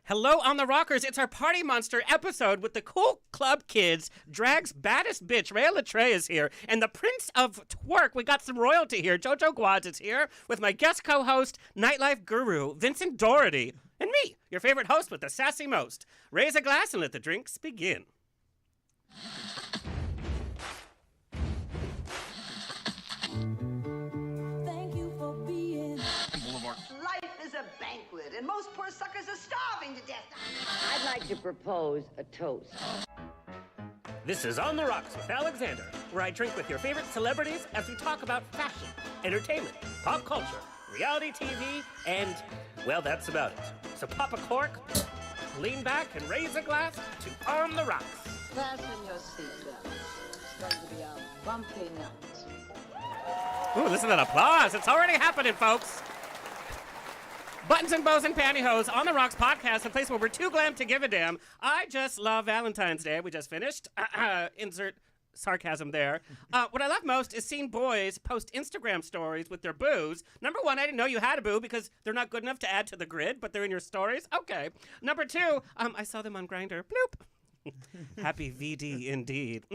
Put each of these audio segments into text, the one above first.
Hello on the Rockers. It's our Party Monster episode with the cool club kids. Drag's baddest bitch, Rhea Litre, is here. And the Prince of Twerk, we got some royalty here. JoJo Guadz is here with my guest co-host, Nightlife guru, Vincent Daugherty. And me, your favorite host with the sassy most. Raise a glass and let the drinks begin. Life is a banquet, and most poor suckers are starving to death. I'd like to propose a toast. This is On the Rocks with Alexander, where I drink with your favorite celebrities as we talk about fashion, entertainment, pop culture, reality TV, and, well, that's about it. So pop a cork, lean back, and raise a glass to On the Rocks. Fasten your seatbelts. It's going to be a bumpy night. Ooh, listen to that applause. It's already happening, folks. Buttons and bows and pantyhose on the Rocks podcast, a place where we're too glam to give a damn. I just love Valentine's Day. We just finished. Insert sarcasm there. What I love most is seeing boys post Instagram stories with their boos. Number one, I didn't know you had a boo because they're not good enough to add to the grid, but they're in your stories. Okay. Number two, I saw them on Grindr. Bloop. Happy VD indeed.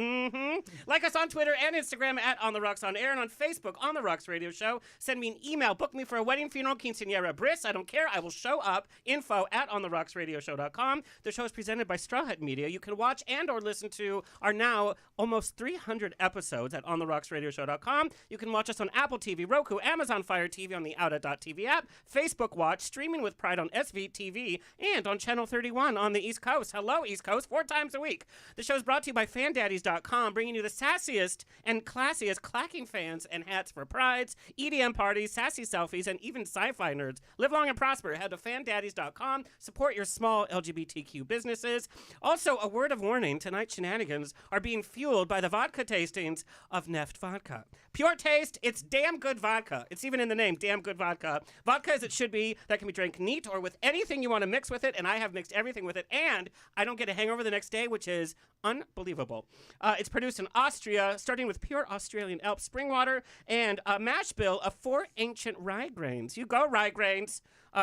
Like us on Twitter and Instagram at On The Rocks On Air, and on Facebook, On The Rocks Radio Show. Send me an email. Book me for a wedding, funeral, quinceañera, bris. I don't care. I will show up. Info at OnTheRocksRadioshow.com. The show is presented by Straw Hat Media. You can watch and or listen to our now almost 300 episodes at OnTheRocksRadioshow.com. You can watch us on Apple TV, Roku, Amazon Fire TV on the Outa.tv app, Facebook Watch, streaming with pride on SVTV, and on Channel 31 on the East Coast. Hello, East Coast. 4 times a week. The show is brought to you by FanDaddies.com, bringing you the sassiest and classiest clacking fans and hats for prides, EDM parties, sassy selfies, and even sci-fi nerds. Live long and prosper. Head to FanDaddies.com. Support your small LGBTQ businesses. Also, a word of warning, tonight's shenanigans are being fueled by the vodka tastings of NEFT Vodka. Pure taste, it's damn good vodka. It's even in the name, damn good vodka. Vodka as it should be, that can be drank neat or with anything you want to mix with it, and I have mixed everything with it, and I don't get a hangover the next day, which is unbelievable. It's produced in Austria, starting with pure Australian Alps spring water and a mash bill of 4 ancient rye grains. You go, rye grains.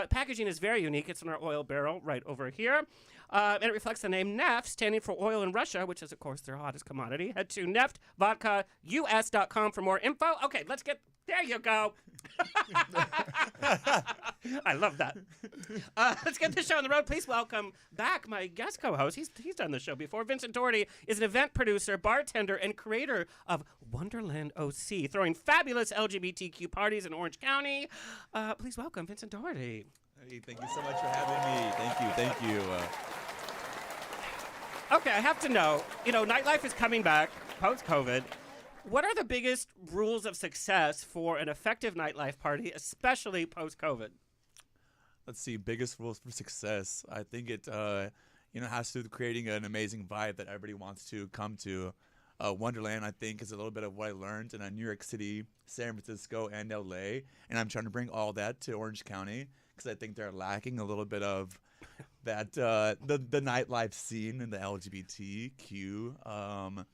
Packaging is very unique. It's in our oil barrel right over here. And it reflects the name NEFT, standing for oil in Russia, which is, of course, their hottest commodity. Head to neftvodkaus.com for more info. Okay, let's get... There you go. I love that. Let's get this show on the road. Please welcome back my guest co-host. He's done the show before. Vincent Daugherty is an event producer, bartender, and creator of Wonderland OC, throwing fabulous LGBTQ parties in Orange County. Please welcome Vincent Daugherty. Hey, thank you so much for having me. Thank you. Okay, I have to know, nightlife is coming back post-COVID. What are the biggest rules of success for an effective nightlife party, especially post-COVID? Let's see, biggest rules for success. I think it, has to do with creating an amazing vibe that everybody wants to come to. Wonderland, I think, is a little bit of what I learned in New York City, San Francisco, and LA. And I'm trying to bring all that to Orange County because I think they're lacking a little bit of that, the nightlife scene in the LGBTQ.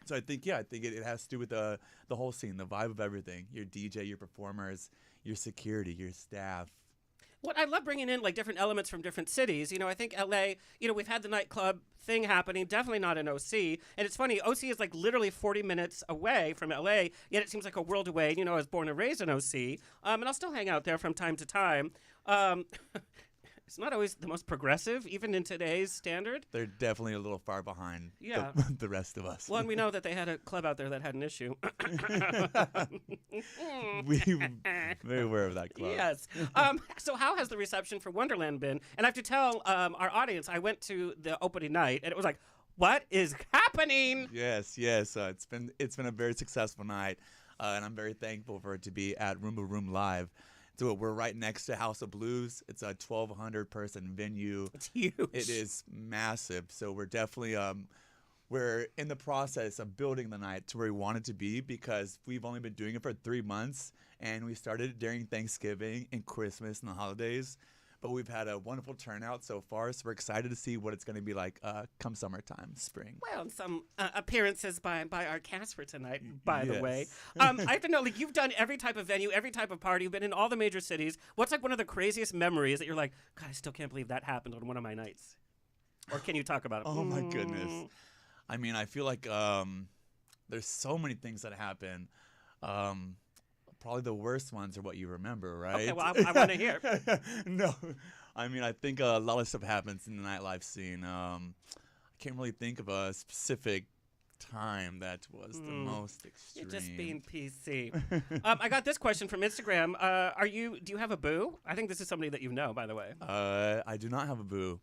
So I think it has to do with the whole scene, the vibe of everything. Your DJ, your performers, your security, your staff. What I love bringing in different elements from different cities. I think LA, we've had the nightclub thing happening, definitely not in OC. And it's funny, OC is literally 40 minutes away from LA, yet it seems like a world away. I was born and raised in OC, and I'll still hang out there from time to time. It's not always the most progressive, even in today's standard. They're definitely a little far behind the rest of us. Well, and we know that they had a club out there that had an issue. We're very aware of that club. Yes. So how has the reception for Wonderland been? And I have to tell our audience, I went to the opening night, and it was like, what is happening? Yes. It's been a very successful night, and I'm very thankful for it to be at Roomba Room Live. So we're right next to House of Blues. It's a 1,200-person venue. It's huge. It is massive. So we're definitely we're in the process of building the night to where we want it to be because we've only been doing it for 3 months, and we started during Thanksgiving and Christmas and the holidays. but we've had a wonderful turnout so far. So we're excited to see what it's going to be like come summertime, spring. Well, some appearances by our cast for tonight, by the way. Yes. I have to know, like, you've done every type of venue, every type of party. You've been in all the major cities. What's like one of the craziest memories that you're like, God, I still can't believe that happened on one of my nights? Or can you talk about it? Oh my goodness. I mean, I feel like there's so many things that happen. Probably the worst ones are what you remember, right? Okay, well, I want to hear. No, I mean, I think a lot of stuff happens in the nightlife scene. I can't really think of a specific time that was the most extreme. You're just being PC. I got this question from Instagram. Do you have a boo? I think this is somebody that you know, by the way. I do not have a boo.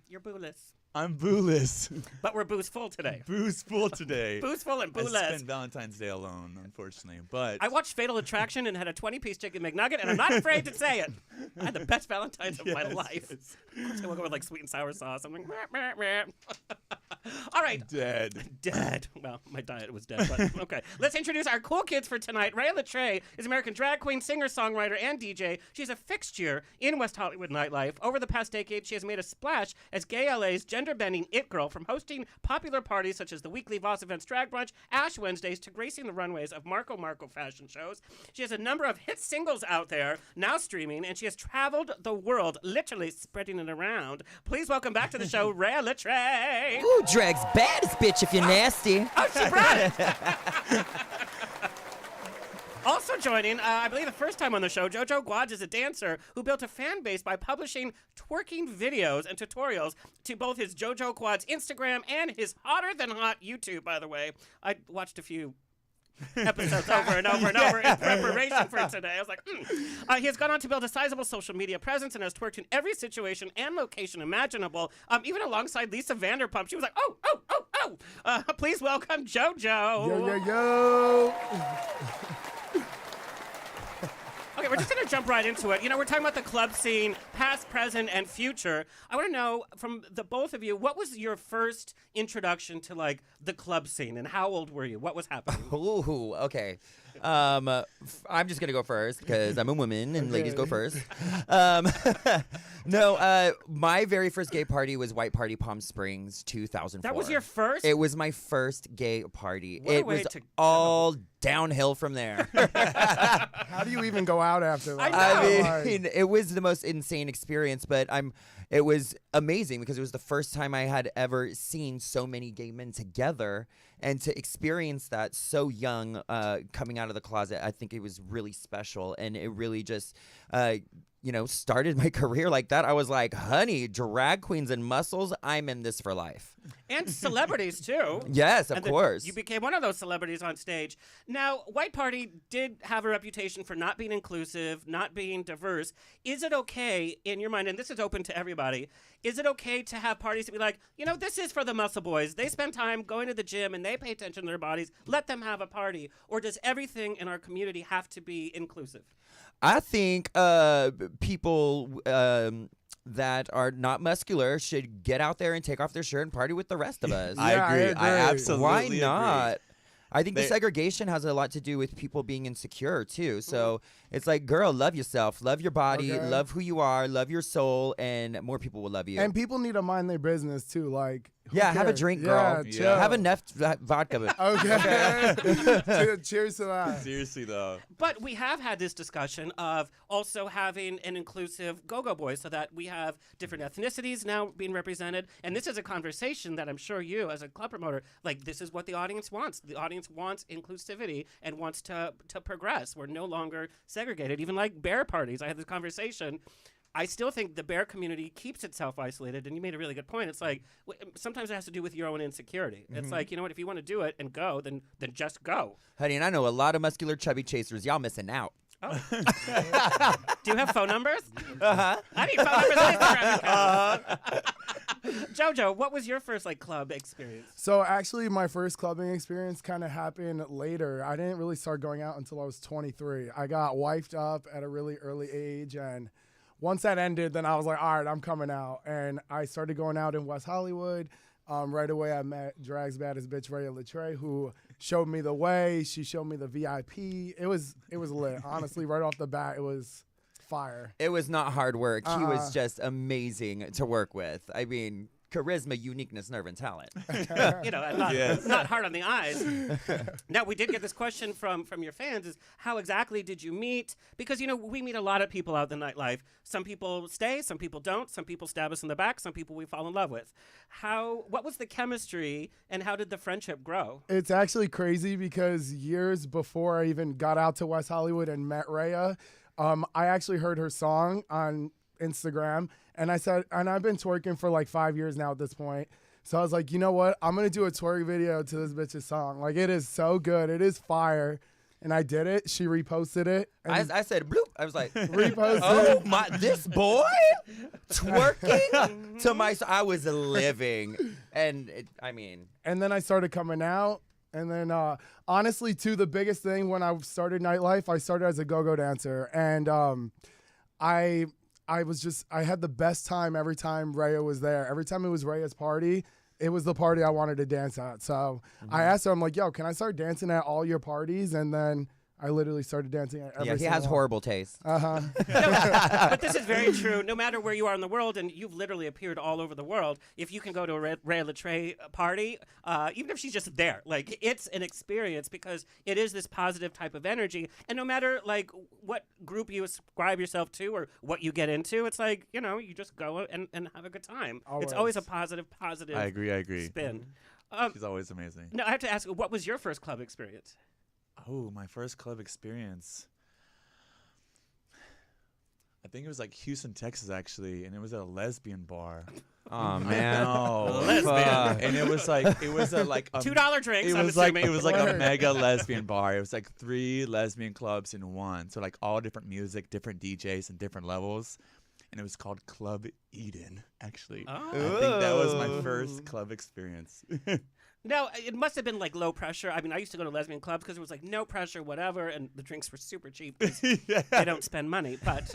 You're boo-less. I'm boo-less. But we're booze-full today. Booze-full today. Booze-full and boo-less. I spent Valentine's Day alone, unfortunately. But I watched Fatal Attraction and had a 20-piece chicken McNugget, and I'm not afraid to say it. I had the best Valentine's of my life. Yes. Of course, I woke up with like sweet and sour sauce. I'm like, meh, meh, meh. All right. Dead. Well, my diet was dead, but okay. Let's introduce our cool kids for tonight. Rhea Litre is American drag queen, singer, songwriter, and DJ. She's a fixture in West Hollywood nightlife. Over the past decade, she has made a splash as Gay LA's gender-bending it girl, from hosting popular parties such as the weekly Voss Events Drag Brunch, Ash Wednesdays, to gracing the runways of Marco fashion shows. She has a number of hit singles out there, now streaming, and she has traveled the world, literally spreading it around. Please welcome back to the show, Rhea Litre. Ooh, drag's baddest bitch if you're nasty. Oh, she brought it. Also joining, I believe the first time on the show, JoJo Guadz is a dancer who built a fan base by publishing twerking videos and tutorials to both his JoJoGuadz Instagram and his hotter-than-hot YouTube, by the way. I watched a few episodes over and over and over in preparation for today. I was like, He has gone on to build a sizable social media presence and has twerked in every situation and location imaginable, even alongside Lisa Vanderpump. She was like, please welcome JoJo. Yo. Okay, we're just going to jump right into it. You know, we're talking about the club scene, past, present, and future. I want to know from the both of you, what was your first introduction to, like, the club scene, and how old were you? What was happening? Ooh, okay. I'm just going to go first because I'm a woman and ladies go first. No, my very first gay party was White Party Palm Springs 2004. That was your first? It was my first gay party. What a it way was to all downhill from there. How do you even go out after that? I mean, it was the most insane experience, but it was amazing because it was the first time I had ever seen so many gay men together, and to experience that so young, coming out of the closet, I think it was really special, and it really just, started my career like that. I was like, honey, drag queens and muscles, I'm in this for life. And celebrities, too. Yes, of course. You became one of those celebrities on stage. Now, White Party did have a reputation for not being inclusive, not being diverse. Is it okay, in your mind, and this is open to everybody, is it okay to have parties to be like, this is for the muscle boys. They spend time going to the gym and they pay attention to their bodies. Let them have a party. Or does everything in our community have to be inclusive? I think people that are not muscular should get out there and take off their shirt and party with the rest of us. I agree. I absolutely Why agree. not? I think the segregation has a lot to do with people being insecure, too. So it's like, girl, love yourself, love your body, love who you are, love your soul, and more people will love you. And people need to mind their business, too. Like, have a drink, girl. Yeah. Have a NEFT vodka. Okay. Cheers to that. Seriously, though. But we have had this discussion of also having an inclusive go-go boys so that we have different ethnicities now being represented. And this is a conversation that I'm sure you, as a club promoter, like, this is what the audience wants. The audience wants inclusivity and wants to progress. We're no longer segregated. Even like bear parties, I had this conversation. I still think the bear community keeps itself isolated, and you made a really good point. It's like, sometimes it has to do with your own insecurity. It's like, you know what, if you want to do it and go, then just go. Honey, and I know a lot of muscular, chubby chasers. Y'all missing out. Oh. Do you have phone numbers? Uh-huh. I need phone numbers on Instagram. JoJo, what was your first club experience? So actually, my first clubbing experience kind of happened later. I didn't really start going out until I was 23. I got wifed up at a really early age, and once that ended, then I was like, all right, I'm coming out. And I started going out in West Hollywood. Right away, I met drag's baddest bitch, Rhea Litre, who showed me the way. She showed me the VIP. It was lit. Honestly, right off the bat, it was fire. It was not hard work. He was just amazing to work with. I mean, charisma, uniqueness, nerve, and talent. You know, and not hard on the eyes. Now, we did get this question from your fans: is how exactly did you meet? Because you know, we meet a lot of people out in the nightlife. Some people stay, some people don't. Some people stab us in the back. Some people we fall in love with. What was the chemistry, and how did the friendship grow? It's actually crazy because years before I even got out to West Hollywood and met Rhea, I actually heard her song on Instagram, and I said, and I've been twerking for like 5 years now at this point. So I was like, you know what? I'm gonna do a twerk video to this bitch's song. Like, it is so good. It is fire. And I did it. She reposted it. And I said bloop. I was like, reposted. oh my, this boy twerking to my. I was living, and I mean, and then I started coming out. And then, honestly, too, the biggest thing when I started Nightlife, I started as a go-go dancer, and I had the best time every time Rhea was there. Every time it was Rhea's party, it was the party I wanted to dance at. So I asked her, I'm like, yo, can I start dancing at all your parties? And then I literally started dancing at every yeah, he single has one. horrible taste. No, but this is very true. No matter where you are in the world, and you've literally appeared all over the world, if you can go to a Rhea Litre party, even if she's just there, like, it's an experience because it is this positive type of energy. And no matter, like, what group you ascribe yourself to or what you get into, it's like, you know, you just go and have a good time. It's always a positive I agree. spin. She's always amazing. No, I have to ask, what was your first club experience? Oh, my first club experience. I think it was like Houston, Texas, actually, and it was at a lesbian bar. Oh man, no, Lesbian. and it was like $2 drinks. It I'm was like assuming. it was like a mega lesbian bar. It was like 3 lesbian clubs in one, so like all different music, different DJs, and different levels. And it was called Club Eden. Actually, I think that was my first club experience. No, it must have been like low pressure. I mean, I used to go to lesbian clubs because it was like no pressure, whatever, and the drinks were super cheap. They don't spend money, but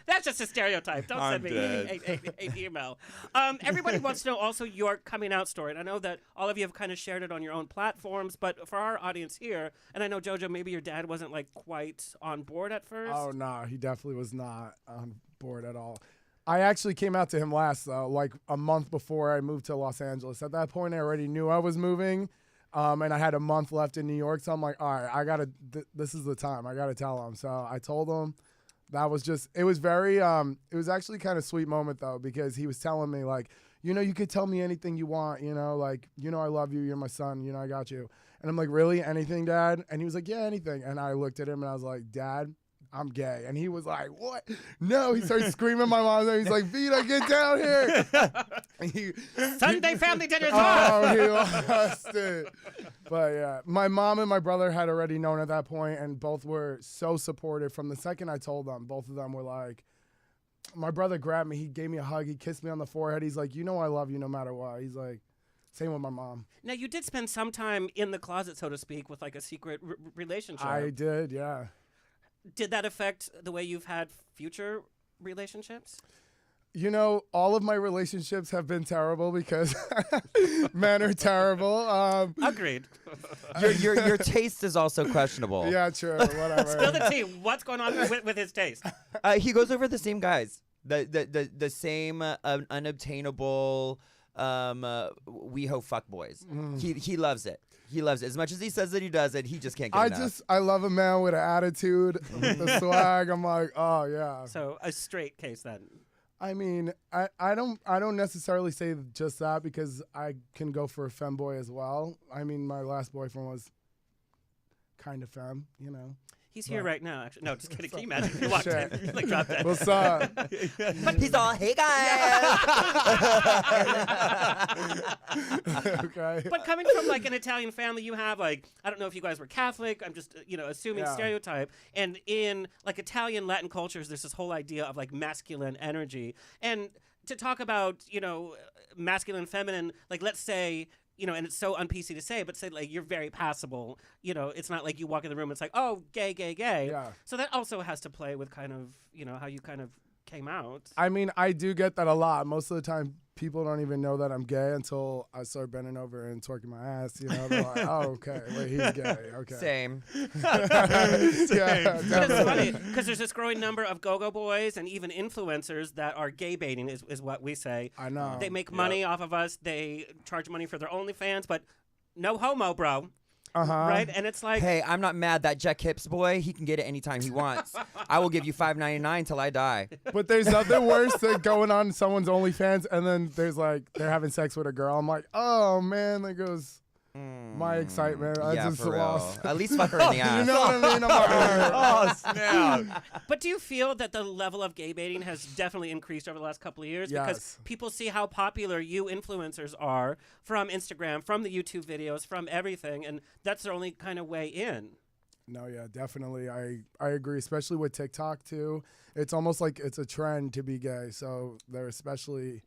that's just a stereotype. Don't send me an email. Everybody wants to know also your coming out story, and I know that all of you have kind of shared it on your own platforms, but for our audience here, and I know, JoJo, maybe your dad wasn't like quite on board at first. Oh, no, he definitely was not on board at all. I actually came out to him last, though, like a month before I moved to Los Angeles. At that point, I already knew I was moving, and I had a month left in New York. So I'm like, all right, this is the time. I got to tell him. So I told him. That was just, it was very, it was actually kind of sweet moment, though, because he was telling me, like, you know, you could tell me anything you want, you know, like, you know, I love you. You're my son. You know, I got you. And I'm like, really? Anything, Dad? And he was like, yeah, anything. And I looked at him and I was like, Dad, I'm gay. And he was like, what? No. He started screaming my mom's name. He's like, Vita, get down here. Sunday family dinner's on. Oh, he lost it. But yeah, my mom and my brother had already known at that point, and both were so supportive. From the second I told them, both of them were like, my brother grabbed me. He gave me a hug. He kissed me on the forehead. He's like, you know I love you no matter what. He's like, same with my mom. Now, you did spend some time in the closet, so to speak, with like a secret relationship. I did, yeah. Did that affect the way you've had future relationships? You know, all of my relationships have been terrible because men are terrible. Agreed. Your taste is also questionable. Yeah, true. Whatever. Spill the tea. What's going on with his taste? He goes over the same guys. The same unobtainable WeHo fuckboys. He loves it. He loves it. As much as he says that he does it, he just can't get enough. I love a man with an attitude, with the swag. I'm like, oh yeah. So a straight case then. I mean, I don't necessarily say just that because I can go for a femboy as well. I mean, my last boyfriend was kind of femme, you know. He's here right now, actually. No, just kidding. Can you imagine if he walked in? Like, drop that. What's up? But he's all, hey, guys. Okay. But coming from, like, an Italian family, you have, like, I don't know if you guys were Catholic. I'm just, you know, assuming stereotype. And in, like, Italian Latin cultures, there's this whole idea of, like, masculine energy. And to talk about, you know, masculine, feminine, like, let's say, you know, and it's so un-PC to say, but say, like, you're very passable. You know, it's not like you walk in the room and it's like, oh, gay, gay, gay. Yeah. So that also has to play with kind of, you know, how you kind of came out. I mean, I do get that a lot. Most of the time, people don't even know that I'm gay until I start bending over and twerking my ass. You know, they're like, oh, okay, wait, he's gay. Okay. Same. Yeah, But it's definitely. funny because there's this growing number of go-go boys and even influencers that are gay baiting, is what we say. I know. They make money off of us. They charge money for their OnlyFans, but no homo, bro. Right? And it's like, Hey, I'm not mad. That Jack Hips boy, he can get it anytime he wants. I will give you $5.99 till I die. But there's nothing worse than going on someone's OnlyFans and then there's like they're having sex with a girl. I'm like, oh man, there goes my excitement. I Yeah, just for real. lost. At least fuck her in the ass. You know what I mean? I'm like, Oh snap! but do you feel that the level of gay baiting has definitely increased over the last couple of years? Because Yes. people see how popular you influencers are from Instagram, from the YouTube videos, from everything, and that's their only kind of way in. no, yeah, definitely. I agree, especially with TikTok too. It's almost like it's a trend to be gay. So they're especially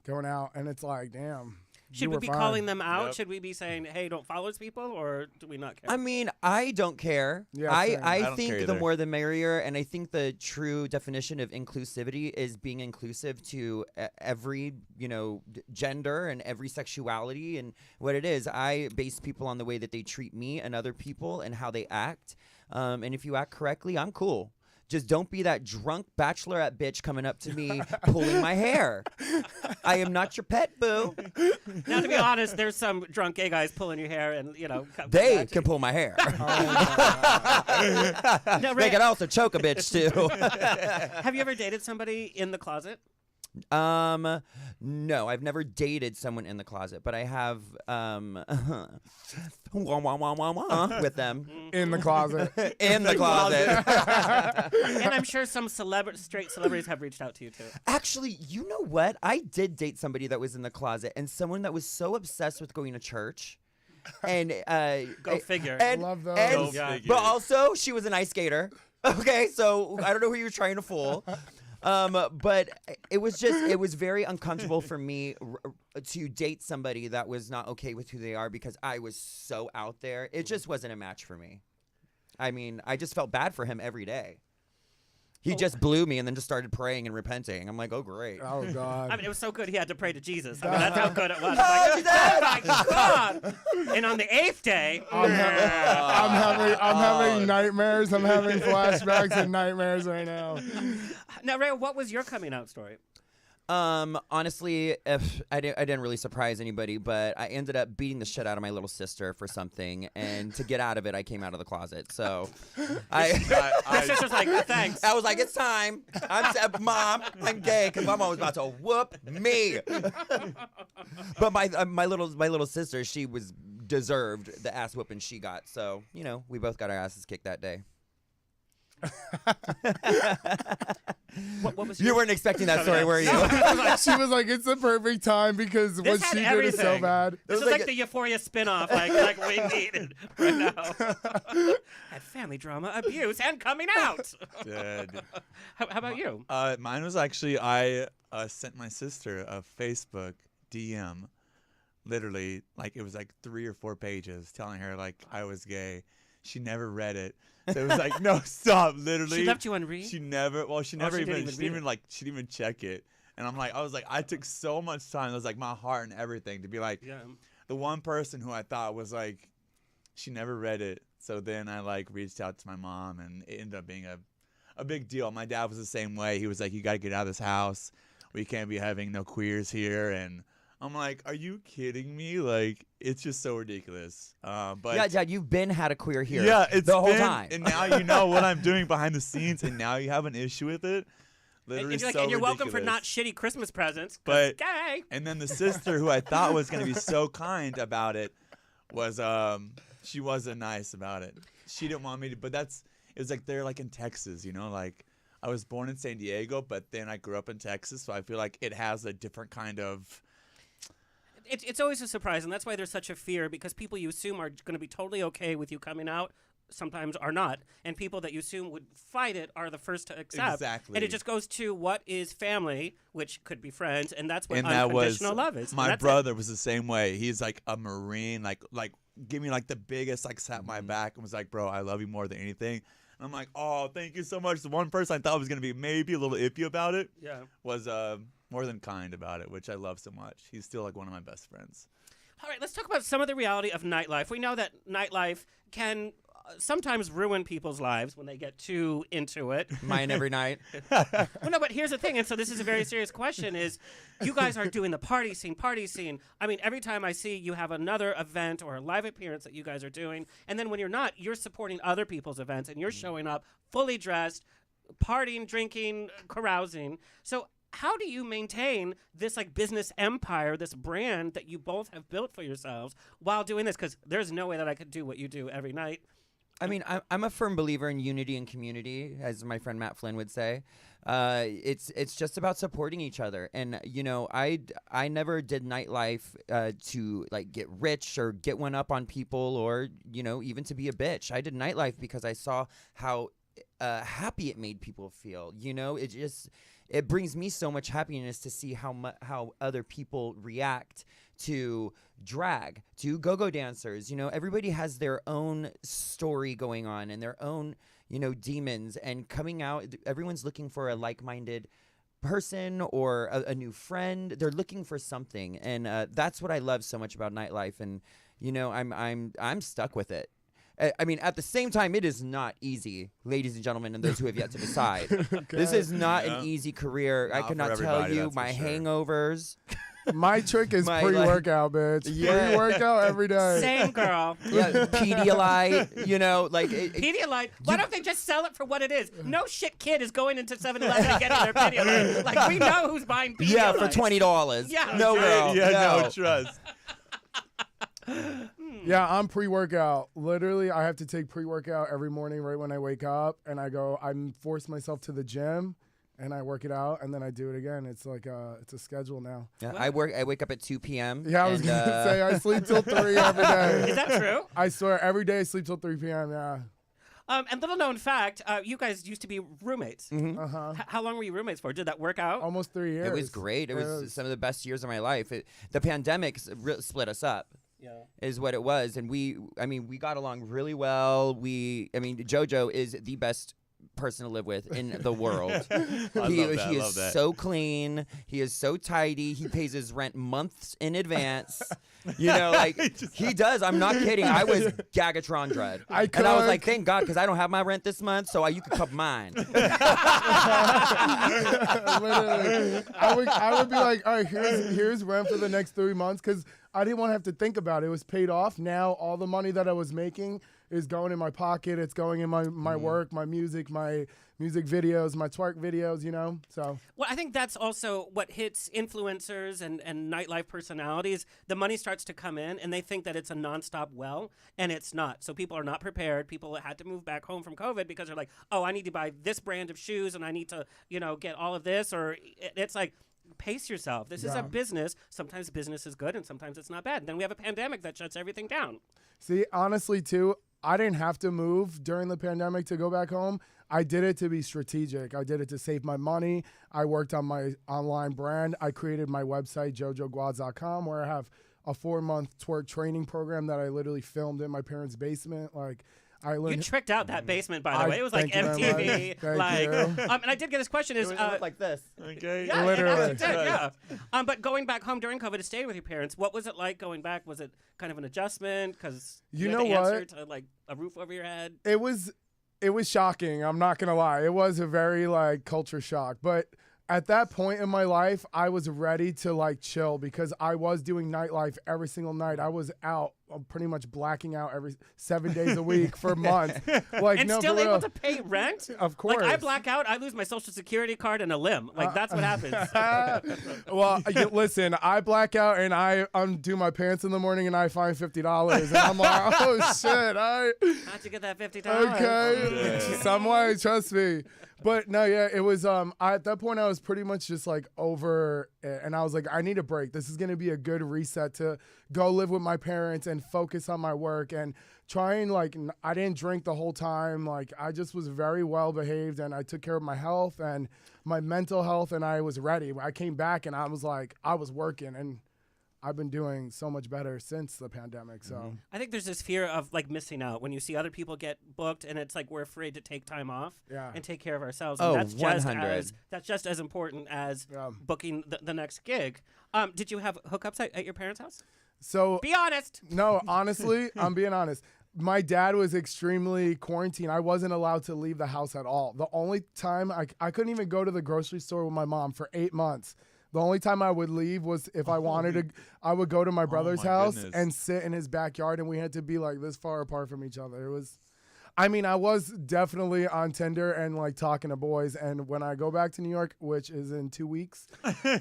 going out and it's like, damn. Should you we were be fine. calling them out? Yep. Should we be saying, hey, don't follow these people, or do we not care? I mean, I don't care. Yeah, same. I don't think care the either. more the merrier, and I think the true definition of inclusivity is being inclusive to every, gender and every sexuality and what it is. I base people on the way that they treat me and other people and how they act. And if you act correctly, I'm cool. Just don't be that drunk bachelorette bitch coming up to me pulling my hair. I am not your pet, boo. Now, to be honest, there's some drunk gay guys pulling your hair, and They can pull my hair. No, They Ray, can also choke a bitch too. have you ever dated somebody in the closet? No, I've never dated someone in the closet, but I have with them In the closet. in the closet. And I'm sure some straight celebrities have reached out to you too. Actually, you know what? I did date somebody that was in the closet, and someone that was so obsessed with going to church. And Go figure. And, Love those. and- Go figure. but also she was an ice skater. Okay, so I don't know who you're trying to fool. But it was very uncomfortable for me to date somebody that was not okay with who they are because I was so out there. It just wasn't a match for me. I mean, I just felt bad for him every day. He just blew me and then just started praying and repenting. I'm like, oh, great. Oh God. I mean, it was so good he had to pray to Jesus. I mean, that's how good it was. I'm like, oh my God! And on the 8th day, I'm having nightmares. I'm having flashbacks and nightmares right now. now, Ray, what was your coming out story? Honestly, if I didn't really surprise anybody, but I ended up beating the shit out of my little sister for something, and to get out of it, I came out of the closet. So, My sister's like, thanks. I was like, it's time. Mom, I'm gay because my mom was about to whoop me. But my little sister, she was deserved the ass whooping she got. So we both got our asses kicked that day. What was You weren't expecting that story, were you? She was like, it's the perfect time because what had she did is so everything. bad. This is like the Euphoria spinoff, like we needed right now. Had family drama, abuse, and coming out. Dead. How about you? Mine was actually I sent my sister a Facebook DM, literally like it was like 3 or 4 pages telling her like I was gay. She never read it. So it was like, no, stop, literally. She left you unread? She never she didn't even read she didn't even check it. And I was like, I took so much time. It was like my heart and everything to be like, Yeah. the one person who I thought was like, she never read it. So then I like reached out to my mom and it ended up being a big deal. My dad was the same way. He was like, you got to get out of this house. We can't be having no queers here. And I'm like, are you kidding me? Like, it's just so ridiculous. But Yeah, Dad, you've had a queer here. yeah, it's the whole been- time. And now you know what I'm doing behind the scenes, and now you have an issue with it. Literally, And you're, so and you're welcome for ridiculous. not shitty Christmas presents. 'cause But- gay. And then the sister who I thought was gonna be so kind about it was she wasn't nice about it. She didn't want me to. But it was like they're like in Texas, like. I was born in San Diego, but then I grew up in Texas, so I feel like it has a different kind of. It's always a surprise, and that's why there's such a fear, because people you assume are going to be totally okay with you coming out sometimes are not, and people that you assume would fight it are the first to accept. Exactly. And it just goes to what is family, which could be friends, and that's what And that was unconditional love is. And my that's it. brother was the same way. He's like a Marine, like give me like the biggest like slap my back and was like, bro, I love you more than anything. And I'm like, oh, thank you so much. The one person I thought was gonna be maybe a little iffy about it Yeah. was more than kind about it, which I love so much. He's still like one of my best friends. All right, let's talk about some of the reality of nightlife. We know that nightlife can sometimes ruin people's lives when they get too into it. Mine every night. Well, no, but here's the thing, and so this is a very serious question, is you guys are doing the party scene. I mean, every time I see you have another event or a live appearance that you guys are doing, and then when you're not, you're supporting other people's events, and you're showing up fully dressed, partying, drinking, carousing. So how do you maintain this like business empire, this brand that you both have built for yourselves while doing this? Because there's no way that I could do what you do every night. I mean, I'm a firm believer in unity and community, as my friend Matt Flynn would say. It's just about supporting each other. And, you know, I never did nightlife to, like, get rich or get one up on people or, you know, even to be a bitch. I did nightlife because I saw how happy it made people feel. You know, it brings me so much happiness to see how other people react to drag, to go-go dancers. You know, everybody has their own story going on and their own, you know, demons, and coming out, everyone's looking for a like-minded person or a new friend. They're looking for something, and that's what I love so much about nightlife. And, you know, I'm stuck with it. I mean, at the same time, it is not easy, ladies and gentlemen, and those who have yet to decide. This is not an easy career. I cannot tell you my hangovers. My trick is pre-workout, bitch. Yeah. Pre-workout every day. Same, girl. Yeah, Pedialyte, you know, like... Pedialyte? Why don't they just sell it for what it is? No shit kid is going into 7-Eleven and getting their Pedialyte. Like, we know who's buying Pedialyte. Yeah, for $20. Yeah. No, girl. Yeah, no. no trust. Yeah, I'm pre-workout. Literally, I have to take pre-workout every morning right when I wake up, and I force myself to the gym, and I work it out, and then I do it again. It's like it's a schedule now. Yeah, I wake up at 2 p.m. Yeah, I was going to say, I sleep till 3 every day. Is that true? I swear, every day I sleep till 3 p.m., yeah. And little known fact, you guys used to be roommates. Mm-hmm. Uh-huh. How long were you roommates for? Did that work out? Almost 3 years. It was great. It was some of the best years of my life. The pandemic split us up. Yeah. Is what it was, and we got along really well. JoJo is the best person to live with in the world. He is so clean. He is so tidy. He pays his rent months in advance. You know, like he does. I'm not kidding. I was Gagatron dread, and I was like, thank God, because I don't have my rent this month, so you could cover mine. Literally, I would be like, all right, here's rent for the next 3 months, because I didn't want to have to think about it. It was paid off. Now all the money that I was making is going in my pocket. It's going in my work, my music videos, my twerk videos, you know? So. Well, I think that's also what hits influencers and nightlife personalities. The money starts to come in, and they think that it's a nonstop well, and it's not. So people are not prepared. People had to move back home from COVID because they're like, oh, I need to buy this brand of shoes, and I need to, you know, get all of this. Or it's like, pace yourself. This is a business. Sometimes business is good, and sometimes it's not bad. And then we have a pandemic that shuts everything down. See, honestly, too, I didn't have to move during the pandemic to go back home. I did it to be strategic. I did it to save my money. I worked on my online brand. I created my website, JoJoGuadz.com, where I have a 4-month twerk training program that I literally filmed in my parents' basement. Like, you tricked out that basement, by the way. It was like MTV. And I did get this question: is like this? Okay. Yeah, literally. It did, yeah. But going back home during COVID to stay with your parents, what was it like going back? Was it kind of an adjustment because you had to answer to like a roof over your head? It was shocking. I'm not gonna lie. It was a very like culture shock, but. At that point in my life, I was ready to like chill because I was doing nightlife every single night. I was out, pretty much blacking out every 7 days a week for months. Like, and no, still for able real. to pay rent? Of course. Like I black out, I lose my Social Security card and a limb. Like that's what happens. Well, listen, I black out and I undo my pants in the morning and I find $50 and I'm like, oh shit, how'd you get that $50? Okay, some way, trust me. But no, yeah, it was. At that point, I was pretty much just like over it, and I was like, I need a break. This is gonna be a good reset to go live with my parents and focus on my work and try and like. I didn't drink the whole time. Like I just was very well behaved, and I took care of my health and my mental health, and I was ready. I came back and I was like, I was working, and I've been doing so much better since the pandemic. So I think there's this fear of like missing out when you see other people get booked, and it's like we're afraid to take time off and take care of ourselves. Oh, And that's just 100. that's just as important as booking the next gig. Did you have hookups at your parents' house? So Be honest. no, honestly, I'm being honest. My dad was extremely quarantined. I wasn't allowed to leave the house at all. The only time I couldn't even go to the grocery store with my mom for 8 months. The only time I would leave was if I wanted to. I would go to my brother's house and sit in his backyard, and we had to be like this far apart from each other. It was, I mean, I was definitely on Tinder and like talking to boys. And when I go back to New York, which is in 2 weeks,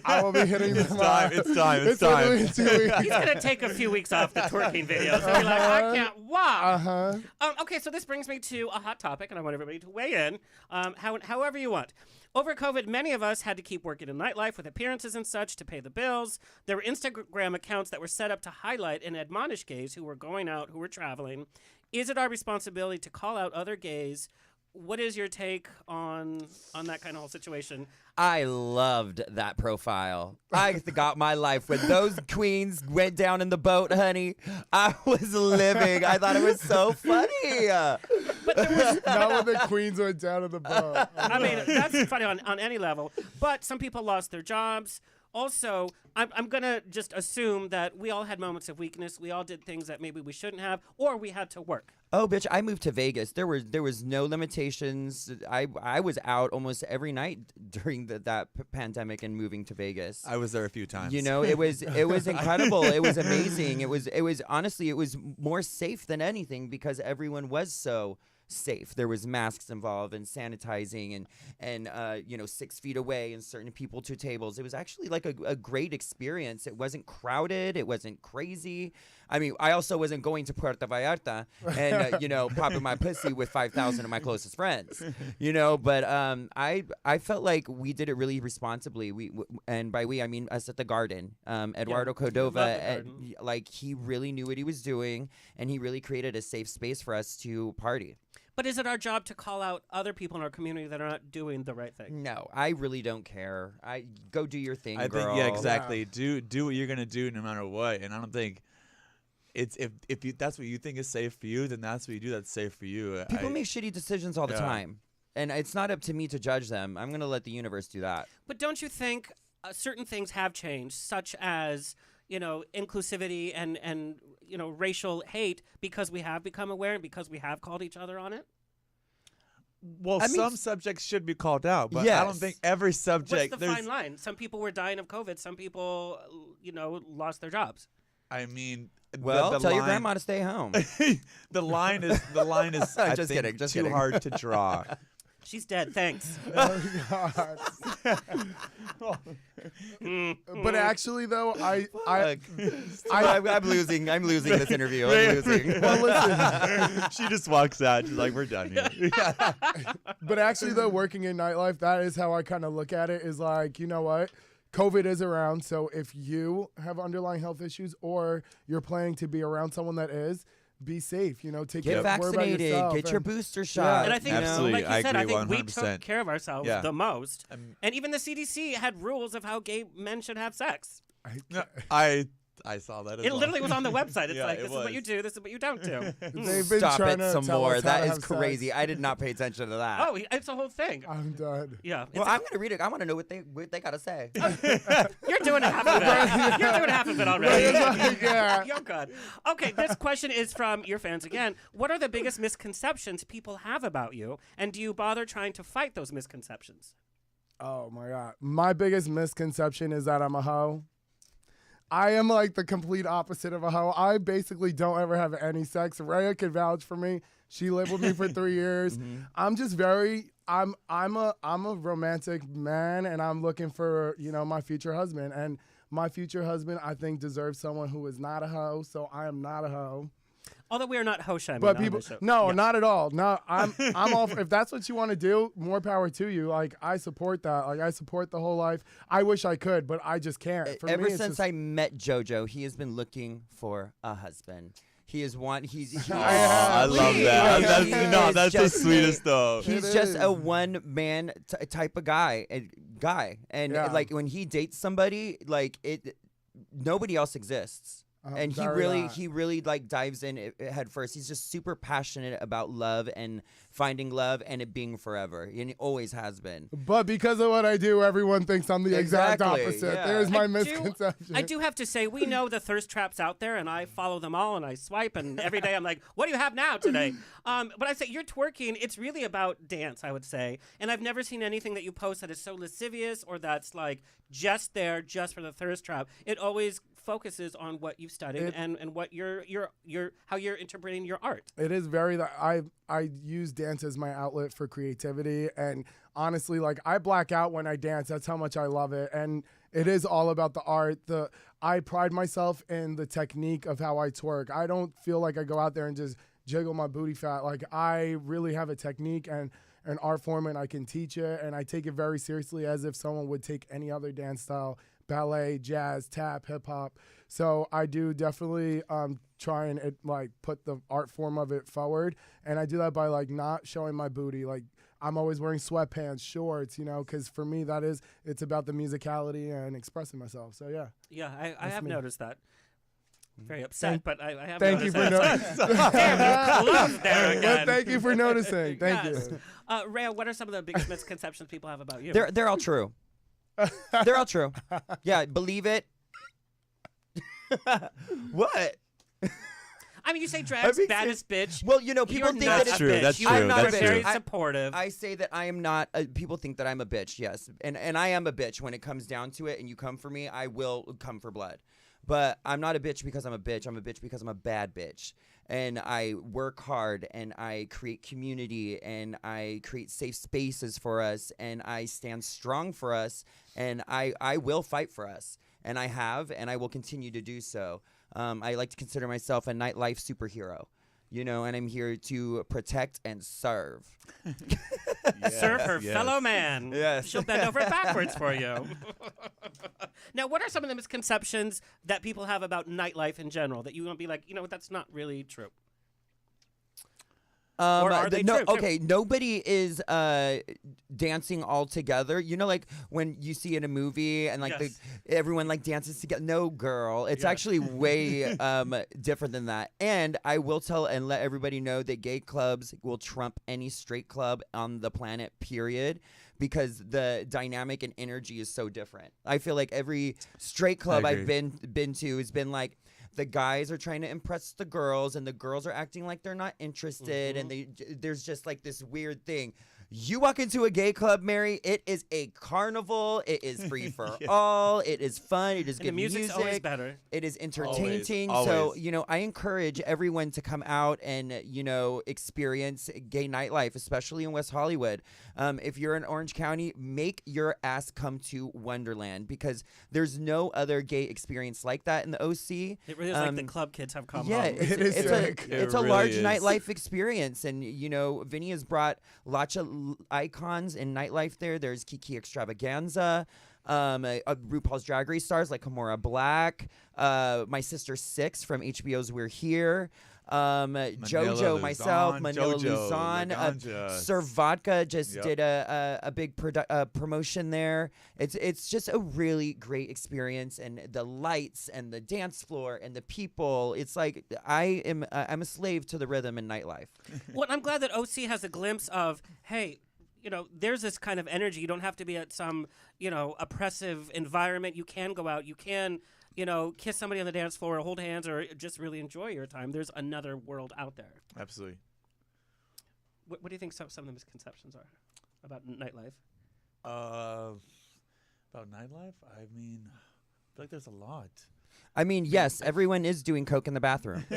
I will be hitting them up. It's time. literally in 2 weeks. He's gonna take a few weeks off the twerking videos and be like, I can't walk. Okay, so this brings me to a hot topic, and I want everybody to weigh in, however you want. Over COVID, many of us had to keep working in nightlife with appearances and such to pay the bills. There were Instagram accounts that were set up to highlight and admonish gays who were going out, who were traveling. Is it our responsibility to call out other gays? What is your take on that kind of whole situation? I loved that profile. I got my life when those queens went down in the boat, honey. I was living. I thought it was so funny. But there was Not when the queens went down to the boat. I mean, that's funny on any level. But some people lost their jobs. Also, I'm going to just assume that we all had moments of weakness. We all did things that maybe we shouldn't have, or we had to work. Oh, bitch, I moved to Vegas. There was no limitations. I was out almost every night during that pandemic and moving to Vegas. I was there a few times. You know, it was incredible. It was amazing. It was honestly, it was more safe than anything because everyone was so safe. There was masks involved and sanitizing and 6 feet away and certain people to tables. It was actually like a great experience. It wasn't crowded. It wasn't crazy. I mean, I also wasn't going to Puerto Vallarta and, popping my pussy with 5,000 of my closest friends, but I felt like we did it really responsibly. And by we, I mean us at the Garden. Eduardo Cordova, he really knew what he was doing, and he really created a safe space for us to party. But is it our job to call out other people in our community that are not doing the right thing? No, I really don't care. Go do your thing, I girl. think, yeah, exactly. Yeah. Do what you're gonna do no matter what. And I don't think it's if you that's what you think is safe for you, then that's what you do. That's safe for you. People make shitty decisions all the time, and it's not up to me to judge them. I'm gonna let the universe do that. But don't you think certain things have changed, such as inclusivity and racial hate, because we have become aware and because we have called each other on it? Well, some subjects should be called out, but yes. I don't think every subject. What's the fine line? Some people were dying of COVID. Some people, lost their jobs. I mean, well, the tell line, your grandma to stay home. the line is I Just think, kidding, just too kidding. hard to draw. She's dead. Thanks. Oh, God. But actually, though, I'm losing. I'm losing this interview. I'm losing. well, listen. She just walks out. She's like, "We're done here." But actually, though, working in nightlife, that is how I kind of look at it. Is like, you know what? COVID is around, so if you have underlying health issues or you're planning to be around someone that is, be safe. Take Get care, vaccinated. worry about Get your booster shot. And I think, Absolutely. like you said, I I agree think we 100%. took care of ourselves Yeah. the most. And even the CDC had rules of how gay men should have sex. No, I saw that. It literally was on the website. It's Yeah, like, it this is what was. you do, this is what you don't do. They've been Stop trying it to some tell more. us how That to is have crazy. sex. I did not pay attention to that. Oh, it's a whole thing. I'm done. Yeah. Well, I'm gonna read it. I want to know what they gotta say. You're doing half of it. You're doing half of it already. Yeah. You're good. Okay, this question is from your fans again. What are the biggest misconceptions people have about you, and do you bother trying to fight those misconceptions? Oh my God. My biggest misconception is that I'm a hoe. I am like the complete opposite of a hoe. I basically don't ever have any sex. Rhea can vouch for me. She lived with me for 3 years. I'm just I'm a romantic man, and I'm looking for, my future husband. And my future husband, I think, deserves someone who is not a hoe. So I am not a hoe. Although we are not hoe shaming. But on people, this show. no, Yeah. not at all. No, I'm all for, if that's what you want to do, more power to you. Like, I support that. Like, I support the whole life. I wish I could, but I just can't. For Ever me, it's since just, I met JoJo, he has been looking for a husband. He is one. He's I love that. He That's the is just sweetest though. He's It just is. a one-man type of guy, and Yeah. like when he dates somebody, like nobody else exists. And Very he really like dives in head first. He's just super passionate about love and finding love and it being forever. And it always has been. But because of what I do, everyone thinks I'm the exact Exactly, opposite. yeah. There's my misconception. I do have to say, we know the thirst traps out there, and I follow them all, and I swipe, and every day I'm like, what do you have now today? But I say, you're twerking. It's really about dance, I would say. And I've never seen anything that you post that is so lascivious or that's like just there just for the thirst trap. It always focuses on what you've studied and what how you're interpreting your art. It is very that I use dance as my outlet for creativity, and honestly, like I black out when I dance. That's how much I love it, and it is all about the art. I pride myself in the technique of how I twerk. I don't feel like I go out there and just jiggle my booty fat. Like I really have a technique and an art form, and I can teach it, and I take it very seriously as if someone would take any other dance style. Ballet, jazz, tap, hip hop. So I do definitely try and like put the art form of it forward, and I do that by like not showing my booty. Like I'm always wearing sweatpants, shorts, because for me it's about the musicality and expressing myself. So yeah. Yeah, I have noticed that. Very upset, but I have Thank you noticed for that. Damn, you're close there again. Well, thank you for noticing. Thank Yes. you. Rhea, what are some of the biggest misconceptions people have about you? They're all true. They're all true. Yeah, believe it. What? I mean, you say drag's baddest bitch. Well, people You're think not that it's a bitch. That's You true. are not That's very true. supportive. I say that I am not. People think that I'm a bitch. Yes, and I am a bitch when it comes down to it. And you come for me, I will come for blood. But I'm not a bitch because I'm a bitch. I'm a bitch because I'm a bad bitch. And I work hard, and I create community, and I create safe spaces for us, and I stand strong for us, and I will fight for us. And I have, and I will continue to do so. I like to consider myself a nightlife superhero, and I'm here to protect and serve. Serve her fellow man. Yes. She'll bend over backwards for you. Now, what are some of the misconceptions that people have about nightlife in general that you want to be like, that's not really true? Or are they true, too? Okay, nobody is dancing all together. Like when you see in a movie and like Yes. everyone like dances together. No, girl, it's actually way different than that. And I will tell and let everybody know that gay clubs will trump any straight club on the planet, period. Because the dynamic and energy is so different. I feel like every straight club I've been to has been like, the guys are trying to impress the girls, and the girls are acting like they're not interested, and there's just like this weird thing. You walk into a gay club, Mary, it is a carnival. It is free for all. It is fun. It is good the music's always better. It is entertaining. Always. So, I encourage everyone to come out and, experience gay nightlife, especially in West Hollywood. If you're in Orange County, make your ass come to Wonderland, because there's no other gay experience like that in the OC. It really is like the club kids have come Yeah, home. it's a really large is. nightlife experience, and Vinny has brought lots of icons in nightlife there. There's Kiki Extravaganza, RuPaul's Drag Race stars like Kimora Black, my sister Six from HBO's We're Here, JoJo, myself, Manila Luzon, Sir Vodka just did a big promotion there. It's just a really great experience, and the lights and the dance floor and the people. It's like I'm a slave to the rhythm in nightlife. Well, I'm glad that OC has a glimpse of, hey, there's this kind of energy. You don't have to be at some, oppressive environment. You can go out. You can, kiss somebody on the dance floor or hold hands or just really enjoy your time. There's another world out there. Absolutely. What do you think some of the misconceptions are about nightlife? About nightlife? I mean, I feel like there's a lot. I mean, yes, everyone is doing coke in the bathroom. I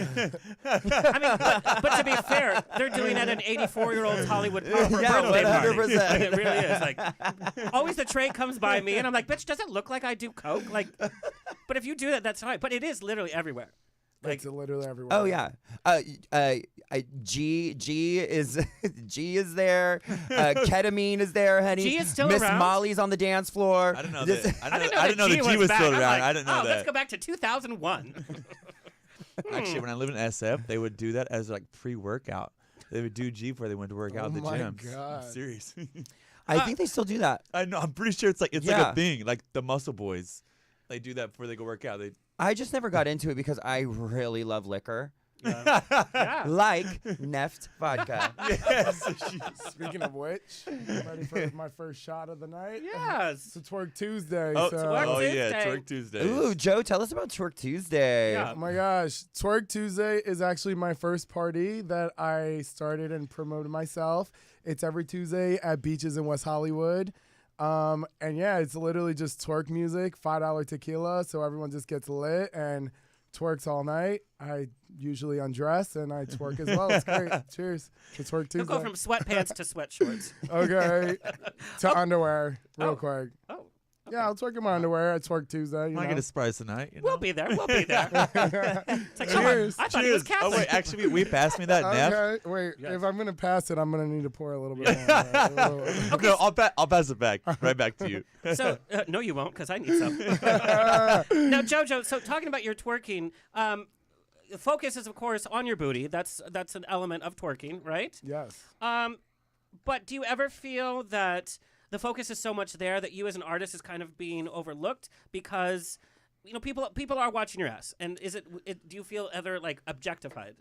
mean, but to be fair, they're doing it at an 84-year-old Hollywood birthday Yeah, party. 100%. It really is. Like, always the tray comes by me, and I'm like, bitch, does it look like I do coke? Like, but if you do that, that's fine. But it is literally everywhere. Like, It's literally everywhere. Oh yeah, G is G is there. Ketamine is there, honey. G is still Miss around? Molly's on the dance floor. I didn't know This- that. I didn't know that G was back. still I'm around. like, I didn't know that. Let's go back to 2001. Actually, when I lived in SF, they would do that as like pre-workout. They would do G before they went to work out at the my gym. God. I'm serious. I think they still do that. I know. I'm pretty sure it's like Yeah. a thing. Like the Muscle Boys, they do that before they go work out. I just never got into it because I really love liquor. Yeah. Like NEFT vodka. Speaking of which, I'm ready for my first shot of the night. Yes. It's Twerk Tuesday. Oh, so. Twerk yeah, Tuesday. Twerk Tuesday. Ooh, Joe, tell us about Twerk Tuesday. Yeah. Oh my gosh. Twerk Tuesday is actually my first party that I started and promoted myself. It's every Tuesday at beaches in West Hollywood. And yeah, it's literally just twerk music, $5 tequila, so everyone just gets lit and twerks all night. I usually undress and I twerk as well. It's great. Cheers to Twerk Tuesday. You'll go from sweatpants to sweatshorts. Okay. To underwear real Oh. quick. Oh. Yeah, I'll twerk in my underwear at Twerk Tuesday. You Might know? get a surprise tonight. You know? We'll be there. We'll be there. It's like, come on. Cheers. I thought he was Cheers. Oh Catholic. wait, actually, we passed me that Neff. Okay, wait. Yes. If I'm gonna pass it, I'm gonna need to pour a little bit more. No, I'll pass it back right back to you. So, no, you won't, because I need some. Now, JoJo, so talking about your twerking, the focus is, of course, on your booty. That's an element of twerking, right? Yes. But do you ever feel that the focus is so much there that you as an artist is kind of being overlooked because, you know, people are watching your ass? And do you feel ever like objectified?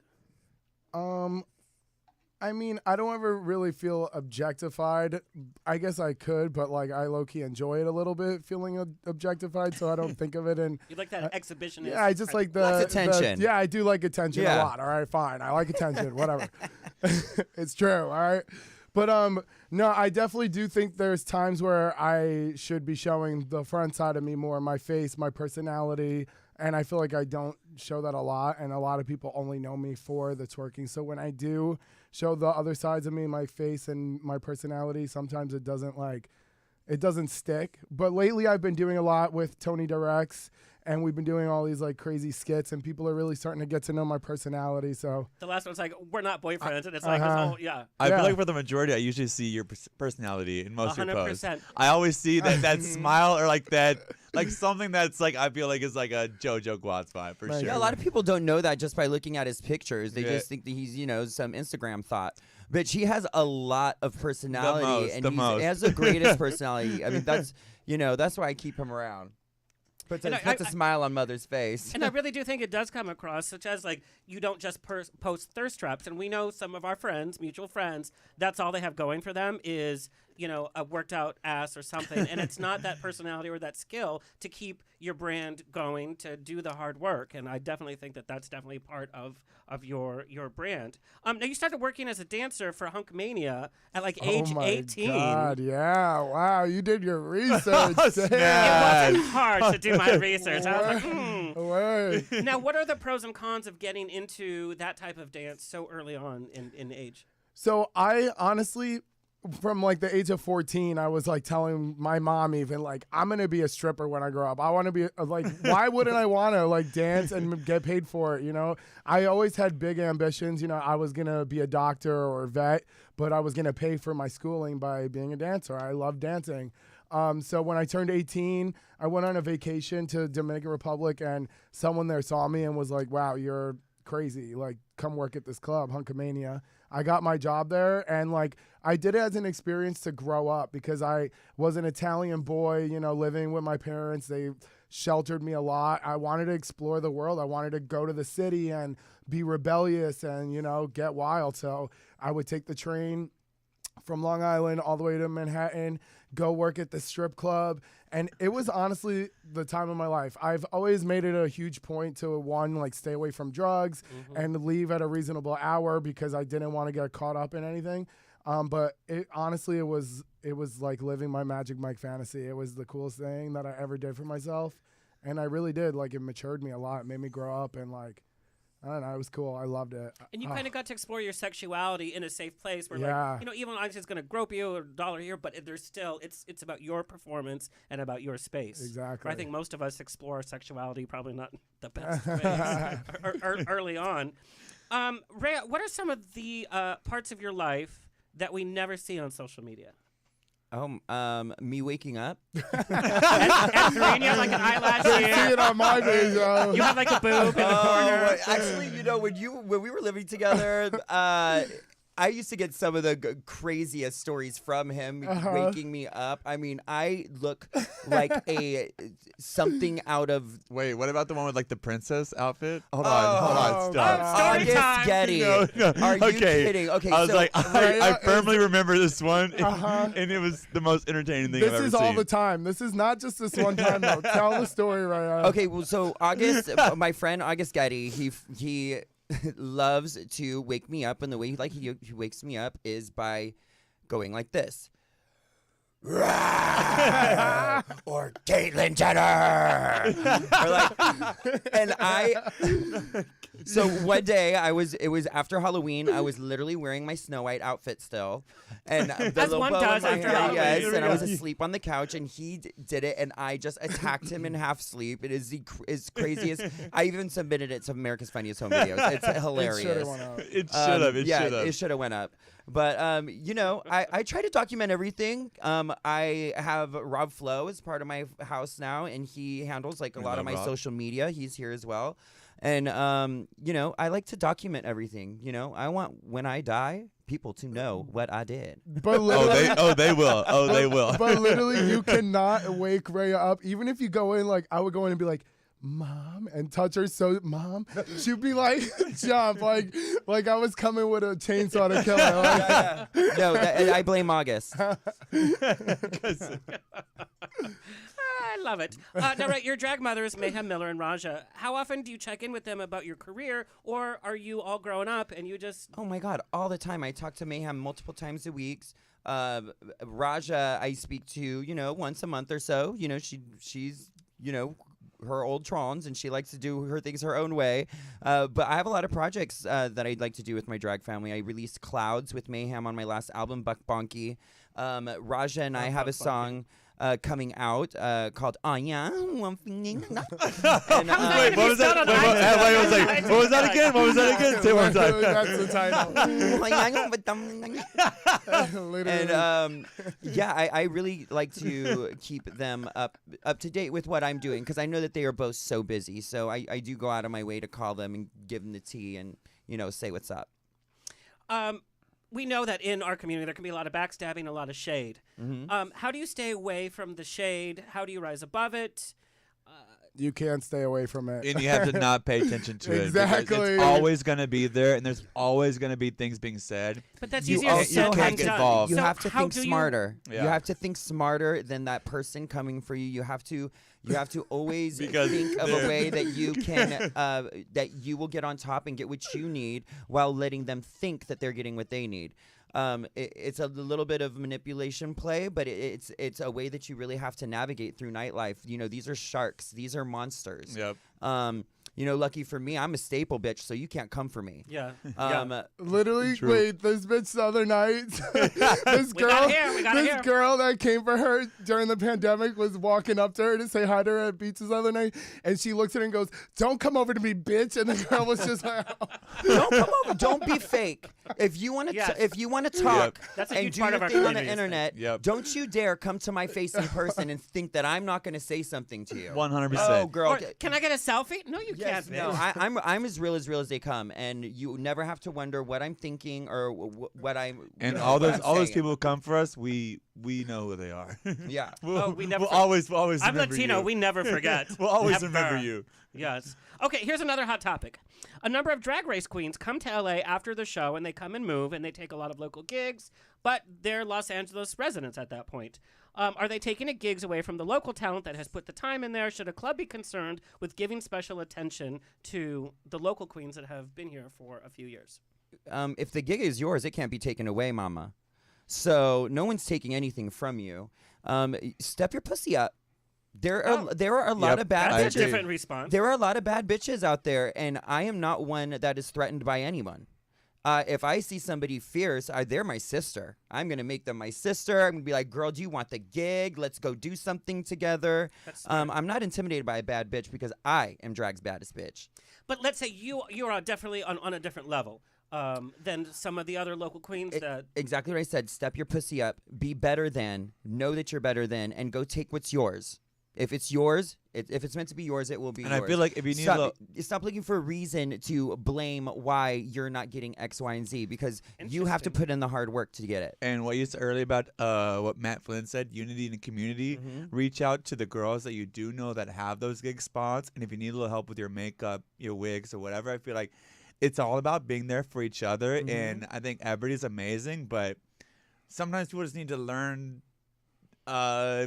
I mean, I don't ever really feel objectified. I guess I could, but like I low-key enjoy it a little bit, feeling objectitied, so I don't think of it. And You like that exhibitionist? yeah, I just like the Likes attention. yeah, I do like attention a Yeah. lot. All right, fine. I like attention. Whatever. It's true. All right. But no, I definitely do think there's times where I should be showing the front side of me more, my face, my personality, and I feel like I don't show that a lot, and a lot of people only know me for the twerking. So when I do show the other sides of me, my face and my personality, sometimes it doesn't stick. But lately I've been doing a lot with Tony Directs, and we've been doing all these like crazy skits, and people are really starting to get to know my personality. So The last one's like, we're not boyfriends, and it's like this whole, yeah. I Yeah. feel like for the majority, I usually see your personality in most of your posts. 100%. I always see that smile or like that, like something that's like I feel like is like a JoJo Guadz vibe for Right. sure. Yeah, a lot of people don't know that just by looking at his pictures. They Yeah. just think that he's, some Instagram thought. But she has a lot of personality, and he has the greatest personality. I mean, that's why I keep him around. Puts a smile on Mother's face. And I really do think it does come across, such as like you don't just post thirst traps, and we know some of our friends, mutual friends, that's all they have going for them is a worked out ass or something, and it's not that personality or that skill to keep your brand going, to do the hard work. And I definitely think that that's definitely part of your brand. Now you started working as a dancer for Hunkmania at like age oh my 18. God, yeah, wow, you did your research. It Damn. wasn't hard to do my research. I was like, Away. Now, what are the pros and cons of getting into that type of dance so early on in age? So I honestly, from like the age of 14, I was like telling my mom even like, I'm going to be a stripper when I grow up. I want to be like, why wouldn't I want to like dance and get paid for it? I always had big ambitions. I was going to be a doctor or a vet, but I was going to pay for my schooling by being a dancer. I love dancing. So when I turned 18, I went on a vacation to Dominican Republic, and someone there saw me and was like, wow, you're crazy. Like, come work at this club, Hunkmania. I got my job there, and like I did it as an experience to grow up because I was an Italian boy, living with my parents. They sheltered me a lot. I wanted to explore the world. I wanted to go to the city and be rebellious and, get wild. So I would take the train from Long Island all the way to Manhattan, go work at the strip club. And it was honestly the time of my life. I've always made it a huge point to, one, like stay away from drugs and leave at a reasonable hour because I didn't want to get caught up in anything. But it was like living my Magic Mike fantasy. It was the coolest thing that I ever did for myself. And I really did. Like, it matured me a lot. It made me grow up, and like, I don't know, it was cool. I loved it. And you kind of got to explore your sexuality in a safe place where, Yeah. like, even Einstein's going to grope you or dollar here, but there's still, it's about your performance and about your space. Exactly. Where I think most of us explore our sexuality probably not the best ways early on. Rhea, what are some of the parts of your life that we never see on social media? Me waking up. And Green, you have like an eyelash See here. it on my video. You have like a boob in the corner. Actually, when we were living together, I used to get some of the craziest stories from him waking me up. I mean, I look like something out of. Wait, what about the one with like the princess outfit? Hold on, stop. Story August time. Getty. No. Are you Okay. kidding? Okay, I was so like, I firmly remember this one, and it was the most entertaining thing I've This ever is seen. all the time. This is not just this one time, though. Tell the story, right? okay, well, so August, my friend August Getty, he loves to wake me up, and the way he wakes me up is by going like this. Or Caitlyn Jenner, or like, and so one day it was after Halloween. I was literally wearing my Snow White outfit still, and the As little one bow in does my after hair, Halloween. yes, Here we and I was go. asleep on the couch, and he did it, and I just attacked him in half sleep. It is as crazy as I even submitted it to America's Funniest Home Videos. It's hilarious. It should have. It yeah, should have. it should have went up. But you know, I try to document everything. I have Rob Flo as part of my house now, and he handles like a lot of my Rob. social media. He's here as well, and you know, I like to document everything. You know, I want when I die, people to know what I did. But literally, They will. Oh, they will. but literally, you cannot wake Rhea up. Even if you go in, like, I would go in and be like, Mom, and touch her. So, Mom, she'd be like, jump, like I was coming with a chainsaw to kill her. Like, No, I blame August. I love it. Now, right, your drag mothers, Mayhem Miller and Raja. How often do you check in with them about your career, or are you all grown up and you just? Oh my God, all the time. I talk to Mayhem multiple times a week. Raja, I speak to, you know, once a month or so. You know, she's, you know, her old trons, and she likes to do her things her own way. But I have a lot of projects that I'd like to do with my drag family. I released Clouds with Mayhem on my last album, Buck Bonky. Raja and I have a song coming out called Anya. Wait, what was that? What was that again? What was that again? Say it one time. That's the title. Literally. And yeah, I really like to keep them up to date with what I'm doing, because I know that they are both so busy. So I do go out of my way to call them and give them the tea and, you know, say what's up. We know that in our community there can be a lot of backstabbing, a lot of shade. How do you stay away from the shade? How do you rise above it? You can't stay away from it. And you have to not pay attention to it. Exactly. Because it's always going to be there, and there's always going to be things being said. But that's You easier also said can't than get done. involved. You So have to how think do you- smarter. Yeah. You have to think smarter than that person coming for you. You have to always Because think of a they're- way that you can that you will get on top and get what you need, while letting them think that they're getting what they need. It's a little bit of manipulation play, but it's a way that you really have to navigate through nightlife. You know, these are sharks. These are monsters. Yep. You know, lucky for me, I'm a staple bitch, so you can't come for me. Yeah. Literally, True. wait, this bitch the other night, this We got it here. girl that came for her during the pandemic was walking up to her to say hi to her at Beaches the other night, and she looks at her and goes, "Don't come over to me, bitch," and the girl was just like, Don't come over. Don't be fake. If you want to, Yes. if you want to talk That's a and huge do part your of our thing on the community. internet, Yep. don't you dare come to my face in person and think that I'm not going to say something to you. 100%. Oh, girl. Or, can I get a selfie? No, you Yes, can't. no, bitch. I'm as real as they come, and you never have to wonder what I'm thinking or what I'm. And you know, all what those I'm all those saying. people who come for us, we know who they are. Yeah. Oh, we never we'll for- always I'm remember Latino. you. We never forget. We'll always Never. remember you. Yes. Okay, here's another hot topic. A number of drag race queens come to LA after the show, and they come and move, and they take a lot of local gigs, but they're Los Angeles residents at that point. Are they taking gigs away from the local talent that has put the time in there? Should a club be concerned with giving special attention to the local queens that have been here for a few years? If the gig is yours, it can't be taken away, mama. So no one's taking anything from you. Step your pussy up. There are a lot Yep, of bad That's a bitches. different response. There are a lot of bad bitches out there, and I am not one that is threatened by anyone. If I see somebody fierce, they're my sister. I'm going to make them my sister. I'm going to be like, girl, do you want the gig? Let's go do something together. That's smart. I'm not intimidated by a bad bitch because I am drag's baddest bitch. But let's say you are definitely on a different level than some of the other local queens that... Exactly what I said. Step your pussy up. Be better than. Know that you're better than. And go take what's yours. If it's yours, if it's meant to be yours, it will be And yours. I feel like if you need stop looking for a reason to blame why you're not getting X, Y, and Z, because you have to put in the hard work to get it. And what you said earlier about what Matt Flynn said, unity in the community, reach out to the girls that you do know that have those gig spots. And if you need a little help with your makeup, your wigs, or whatever, I feel like it's all about being there for each other. And I think everybody's amazing, but sometimes people just need to learn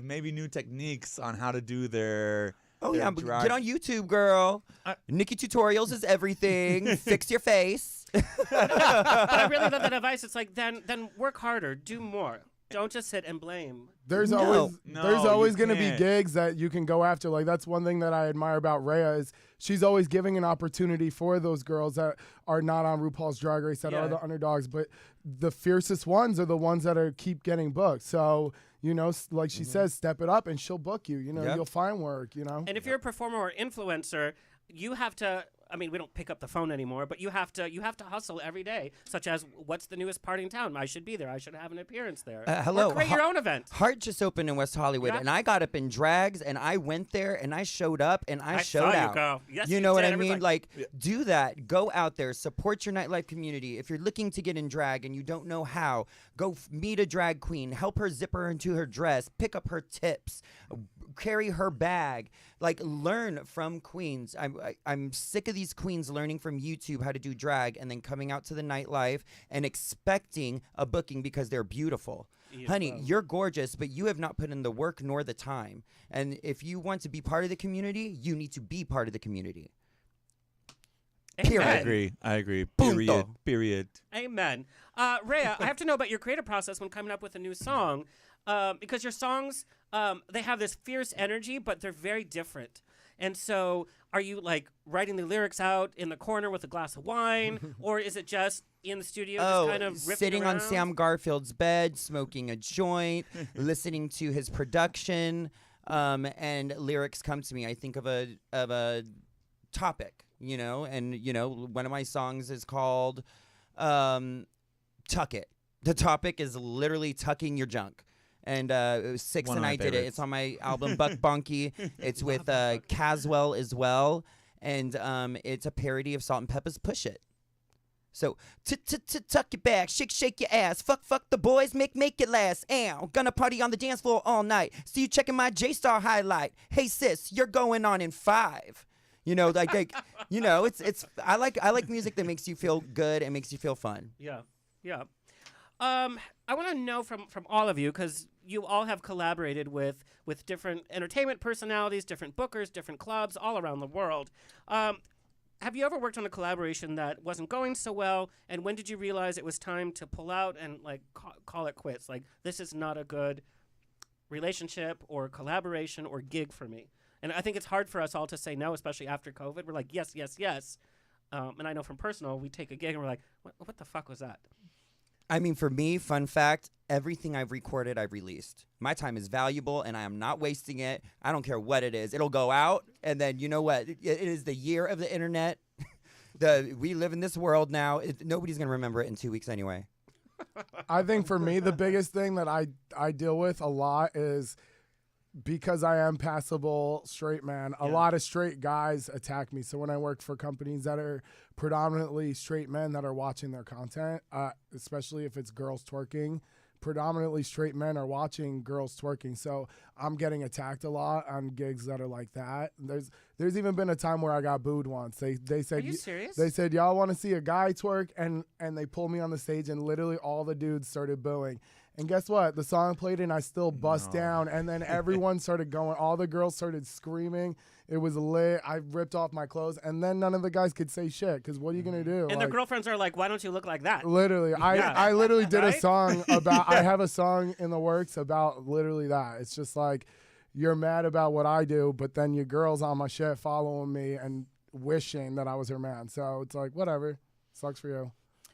maybe new techniques on how to do their drag. Get on YouTube, girl. Nikki Tutorials is everything. Fix your face. But I really love that advice. It's like, then work harder, do more. Don't just sit and blame. There's No, always you going to be can't. gigs that you can go after. Like, that's one thing that I admire about Rhea is she's always giving an opportunity for those girls that are not on RuPaul's Drag Race, that are the underdogs. But the fiercest ones are the ones that keep getting booked. So, you know, like she says, step it up and she'll book you. You know, you'll find work, you know. And if you're a performer or influencer, you have to. I mean, we don't pick up the phone anymore, but you have to hustle every day, such as what's the newest party in town? I should be there. I should have an appearance there. Hello. Or create your own event. Heart just opened in West Hollywood, and I got up in drags, and I went there, and I showed up, and I showed saw out. you go. Yes, you you know what did. I mean? Everybody- Do that. Go out there. Support your nightlife community. If you're looking to get in drag and you don't know how, go meet a drag queen. Help her zip her into her dress. Pick up her tips. Carry her bag. Like, learn from queens. I'm sick of these queens learning from YouTube how to do drag and then coming out to the nightlife and expecting a booking because they're beautiful. Honey, you're gorgeous, but you have not put in the work nor the time. And if you want to be part of the community, you need to be part of the community. Period. I agree. Punto. Period. Amen. Rhea, I have to know about your creative process when coming up with a new song, because your songs, they have this fierce energy, but they're very different. And so are you like writing the lyrics out in the corner with a glass of wine, or is it just in the studio just kind of riffing sitting around? on Sam Garfield's bed, smoking a joint, listening to his production, and lyrics come to me. I think of a topic, you know, and you know, one of my songs is called Tuck It. The topic is literally tucking your junk. And it was Six One of and my I did it. favorites. It's on my album Buck Bonky. It's with Caswell as well, and it's a parody of Salt and Pepper's Push It. So tuck your back, shake your ass, fuck the boys, make it last. Ow, gonna party on the dance floor all night. See you checking my J-Star highlight. Hey sis, you're going on in 5. You know, like you know, it's I like music that makes you feel good and makes you feel fun. Yeah. I want to know from all of you, because you all have collaborated with different entertainment personalities, different bookers, different clubs all around the world. Have you ever worked on a collaboration that wasn't going so well, and when did you realize it was time to pull out and like call it quits? Like, this is not a good relationship or collaboration or gig for me. And I think it's hard for us all to say no, especially after COVID. We're like, yes. And I know from personal, we take a gig and we're like, what the fuck was that? I mean, for me, fun fact, everything I've recorded, I've released. My time is valuable, and I am not wasting it. I don't care what it is. It'll go out, and then, you know what? It is the year of the internet. We live in this world now. Nobody's going to remember it in 2 weeks anyway. I think for me, the biggest thing that I deal with a lot is because I am passable straight man, a lot of straight guys attack me. So when I work for companies that are predominantly straight men that are watching their content, especially if it's girls twerking, predominantly straight men are watching girls twerking. So I'm getting attacked a lot on gigs that are like that. There's even been a time where I got booed once. They said, Are you serious? They said, y'all want to see a guy twerk? And they pulled me on the stage, and literally all the dudes started booing. And guess what? The song played and I still bust down. And then everyone started going. All the girls started screaming. It was lit. I ripped off my clothes. And then none of the guys could say shit, because what are you going to do? And their girlfriends are like, why don't you look like that? Literally. I literally did a Right? song about, I have a song in the works about literally that. It's just like, you're mad about what I do, but then your girl's on my shit following me and wishing that I was her man. So it's like, whatever. Sucks for you.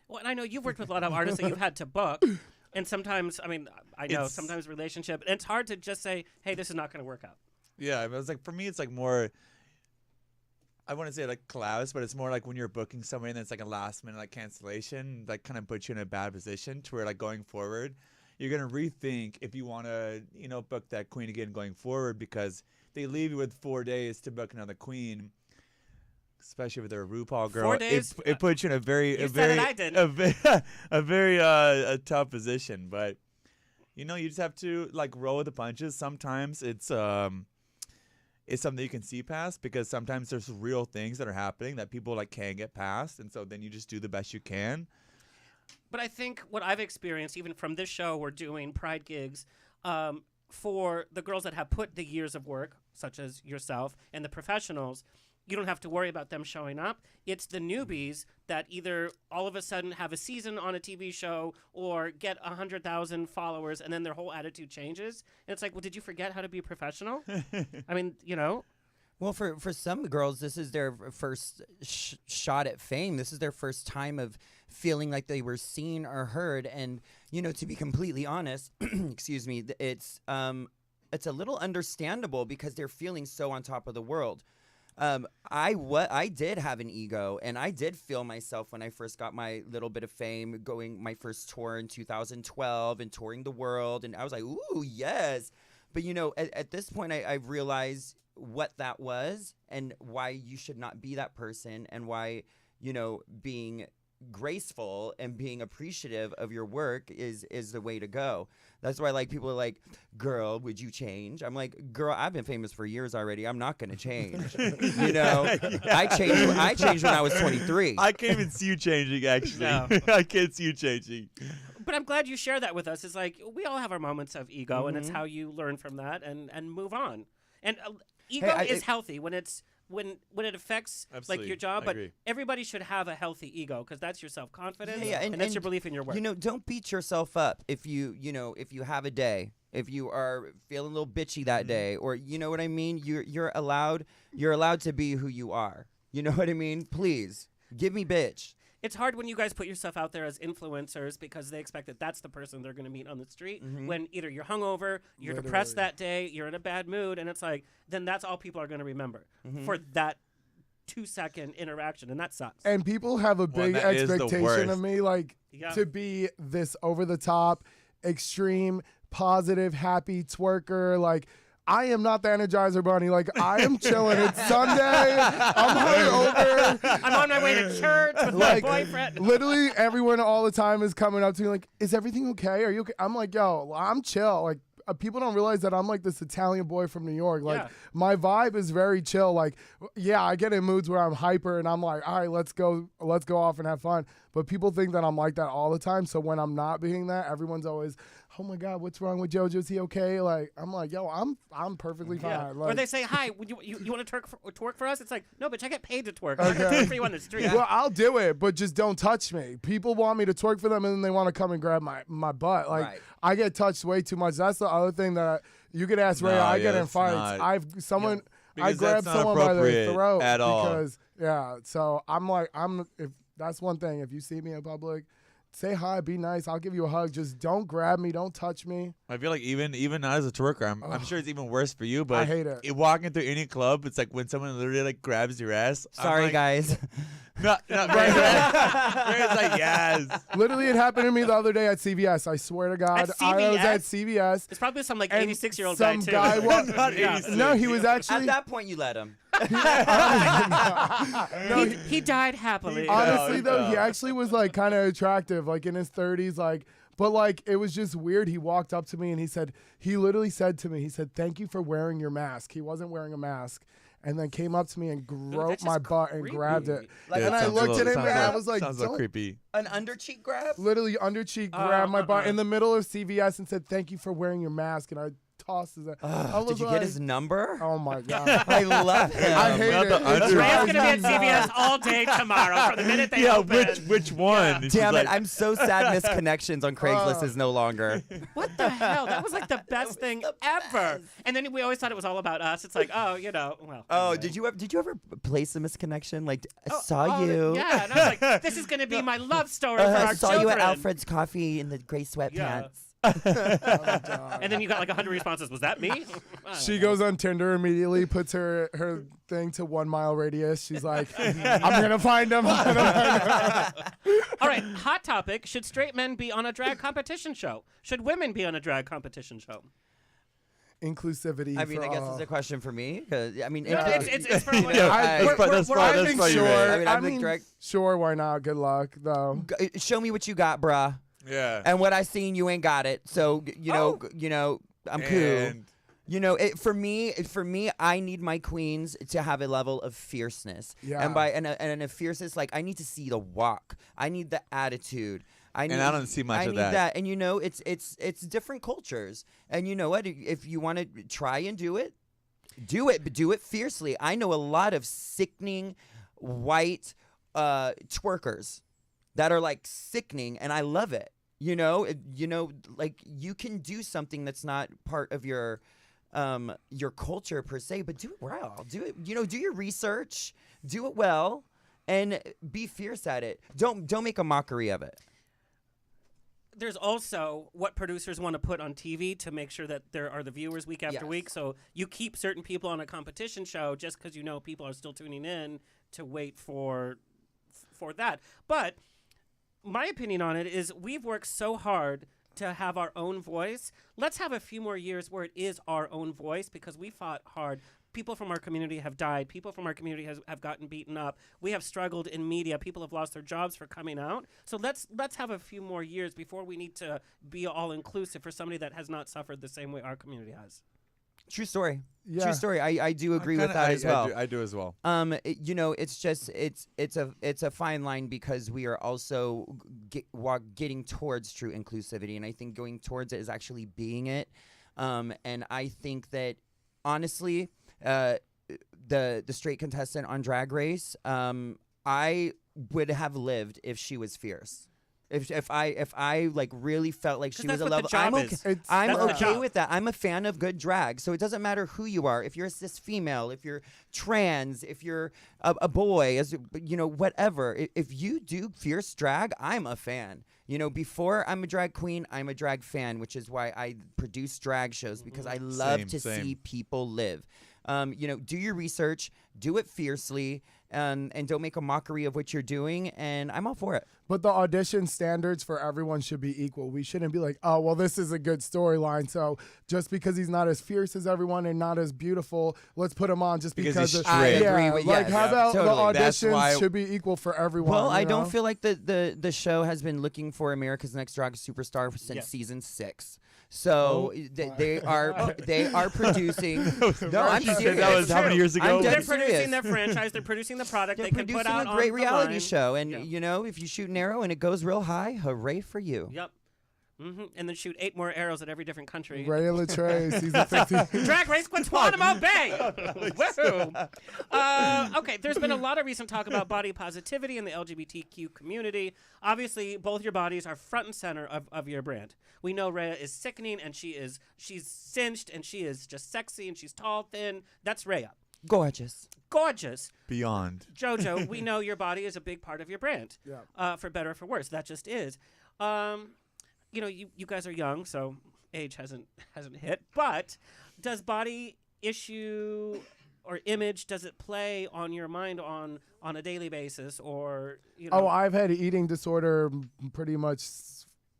Well, and I know you've worked with a lot of artists that you've had to book. And sometimes, I mean, I know sometimes relationship, and it's hard to just say, hey, this is not going to work out. Yeah, it was like, for me, it's like more, I want to say like collabs, but it's more like when you're booking somebody and it's like a last minute like cancellation, like kind of puts you in a bad position to where like going forward, you're gonna rethink if you want to, book that queen again going forward, because they leave you with 4 days to book another queen. Especially with their RuPaul girl, 4 days. It puts you in a very, You said it, I didn't. a very a tough position. But you just have to roll with the punches. Sometimes it's something you can see past, because sometimes there's real things that are happening that people can't get past, and so then you just do the best you can. But I think what I've experienced, even from this show, we're doing Pride gigs, for the girls that have put the years of work, such as yourself, and the professionals. You don't have to worry about them showing up. It's the newbies that either all of a sudden have a season on a TV show or get 100,000 followers, and then their whole attitude changes. And it's like, well, did you forget how to be a professional? I mean, Well, for some girls, this is their first shot at fame. This is their first time of feeling like they were seen or heard. And, to be completely honest, excuse me, it's a little understandable because they're feeling so on top of the world. I did have an ego, and I did feel myself when I first got my little bit of fame, going my first tour in 2012 and touring the world, and I was like, ooh, yes. But at this point, I've realized what that was and why you should not be that person, and why being graceful and being appreciative of your work is the way to go. That's why people are like, girl, would you change? I'm like, girl, I've been famous for years already. I'm not gonna change. I changed when I was 23. I can't even see you changing, actually. No. I can't see you changing. but I'm glad you share that with us. It's like we all have our moments of ego, and it's how you learn from that and move on. And ego is healthy when it's when it affects Absolutely. your job, I but agree. everybody should have a healthy ego, because that's your self-confidence and that's your belief in your work. Don't beat yourself up if you have a day, if you are feeling a little bitchy that day, or you know what I mean. You're allowed to be who you are. You know what I mean? Please give me bitch. It's hard when you guys put yourself out there as influencers, because they expect that that's the person they're going to meet on the street. When either you're hungover, you're depressed that day, you're in a bad mood, and it's like, then that's all people are going to remember for that 2-second interaction, and that sucks. And people have a big expectation of me, to be this over-the-top, extreme, positive, happy twerker, I am not the Energizer Bunny. I am chilling. It's Sunday. I'm hungover. I'm on my way to church with my boyfriend. Literally, everyone all the time is coming up to me is everything okay? Are you okay? I'm like, yo, I'm chill. People don't realize that I'm this Italian boy from New York. My vibe is very chill. I get in moods where I'm hyper and I'm like, all right, let's go off and have fun. But people think that I'm like that all the time. So when I'm not being that, everyone's always, oh my God, what's wrong with JoJo? Is he okay? I'm like, yo, I'm perfectly fine. Or they say, hi, you want to twerk for us? It's like, no, bitch, I get paid to twerk. I'm not going to twerk for you on the street. Well, I'll do it, but just don't touch me. People want me to twerk for them, and then they want to come and grab my butt. Right. I get touched way too much. That's the other thing that you could ask Rhea. I get in fights. I grab someone by their throat at all. Because so if that's one thing. If you see me in public, say hi, be nice. I'll give you a hug. Just don't grab me. Don't touch me. I feel like even not as a twerker, I'm sure it's even worse for you. But I hate it. Walking through any club, it's like when someone literally grabs your ass. Sorry, guys. Not very It's like, yes. Literally, it happened to me the other day at CVS. I swear to God, At I was at CVS? CVS. It's probably some and 86-year-old guy, some too. guy Not 86. No, he was At actually. that point, you let him. He died happily. Honestly, though, no. he actually was kind of attractive, in his 30s, but it was just weird. He walked up to me and he literally said to me, he said, "Thank you for wearing your mask." He wasn't wearing a mask. And then came up to me and groped my butt and grabbed it. And I looked at him and I was like, sounds don't. creepy. An undercheek grab? Literally undercheek grabbed my butt in the middle of CVS and said, "Thank you for wearing your mask." And I tossed his. Did you get his number? Oh my God. I love him. I hate it. Rhea's going to be at CVS all day tomorrow from the minute they open. which one? She's Damn it, like, I'm so sad Miss Connections on Craigslist is no longer. What the hell? That was the best thing ever. And then we always thought it was all about us. It's like, well. Oh, anyway. did you ever place a misconnection? I saw you. Yeah, and I was like, this is going to be my love story for I our saw children. you at Alfred's Coffee in the gray sweatpants. And then you got 100 responses. Was that me? She goes on Tinder immediately, puts her thing to 1 mile radius. She's like, I'm going to find him. All right, hot topic. Should straight men be on a drag competition show? Should women be on a drag competition show? Inclusivity. I mean, for I guess all. it's a question for me. 'Cause, I mean, No, it's for women. I think sure. I mean, I'm like drag. Sure, why not? Good luck, though. Show me what you got, bruh. Yeah. And what I seen, you ain't got it. So I'm cool. And For me, I need my queens to have a level of fierceness. Yeah. And a fierceness, like I need to see the walk. I need the attitude. I don't see much of need that. And it's different cultures. And you know what? If you want to try and do it, but do it fiercely. I know a lot of sickening white twerkers that are like sickening, and I love it. Like you can do something that's not part of your culture per se, but do it well. Do it, do your research, do it well, and be fierce at it. Don't make a mockery of it. There's also what producers want to put on TV to make sure that there are the viewers week after week. So you keep certain people on a competition show just because people are still tuning in to wait for that. But my opinion on it is we've worked so hard to have our own voice. Let's have a few more years where it is our own voice because we fought hard. People from our community have died. People from our community have gotten beaten up. We have struggled in media. People have lost their jobs for coming out. So let's have a few more years before we need to be all inclusive for somebody that has not suffered the same way our community has. True story. Yeah. True story. I do agree with that as well. I do as well. It's just it's a fine line because we are also getting towards true inclusivity, and I think going towards it is actually being it. And I think that honestly, the straight contestant on Drag Race, I would have lived if she was fierce. If I like really felt like she was a level, I'm okay with that. I'm a fan of good drag, so it doesn't matter who you are. If you're a cis female, if you're trans, if you're a boy, whatever. If you do fierce drag, I'm a fan. Before I'm a drag queen, I'm a drag fan, which is why I produce drag shows because I love to see people live. Do your research, do it fiercely, and don't make a mockery of what you're doing, and I'm all for it. But the audition standards for everyone should be equal. We shouldn't be like, oh, well, this is a good storyline, so just because he's not as fierce as everyone and not as beautiful, let's put him on just because he's of straight. I agree with how about totally. the auditions should be equal for everyone? Well, I don't feel like the show has been looking for America's Next Drag Superstar since season 6. So they are producing. No, I'm serious. That was how many years ago? They're producing their franchise. They're producing the product they can put out a great on reality the line. show, and if you shoot an arrow and it goes real high, hooray for you. Yep. And then shoot 8 more arrows at every different country. Rhea Litre, season 15. Drag Race Guantanamo Bay. Woohoo! Okay, there's been a lot of recent talk about body positivity in the LGBTQ community. Obviously, both your bodies are front and center of your brand. We know Rhea is sickening, and she's cinched, and she is just sexy, and she's tall, thin. That's Rhea. Gorgeous. Beyond. JoJo, we know your body is a big part of your brand. Yeah. For better or for worse, that just is. You guys are young, so age hasn't hit. But does body issue or image, does it play on your mind on a daily basis, or Oh, I've had an eating disorder pretty much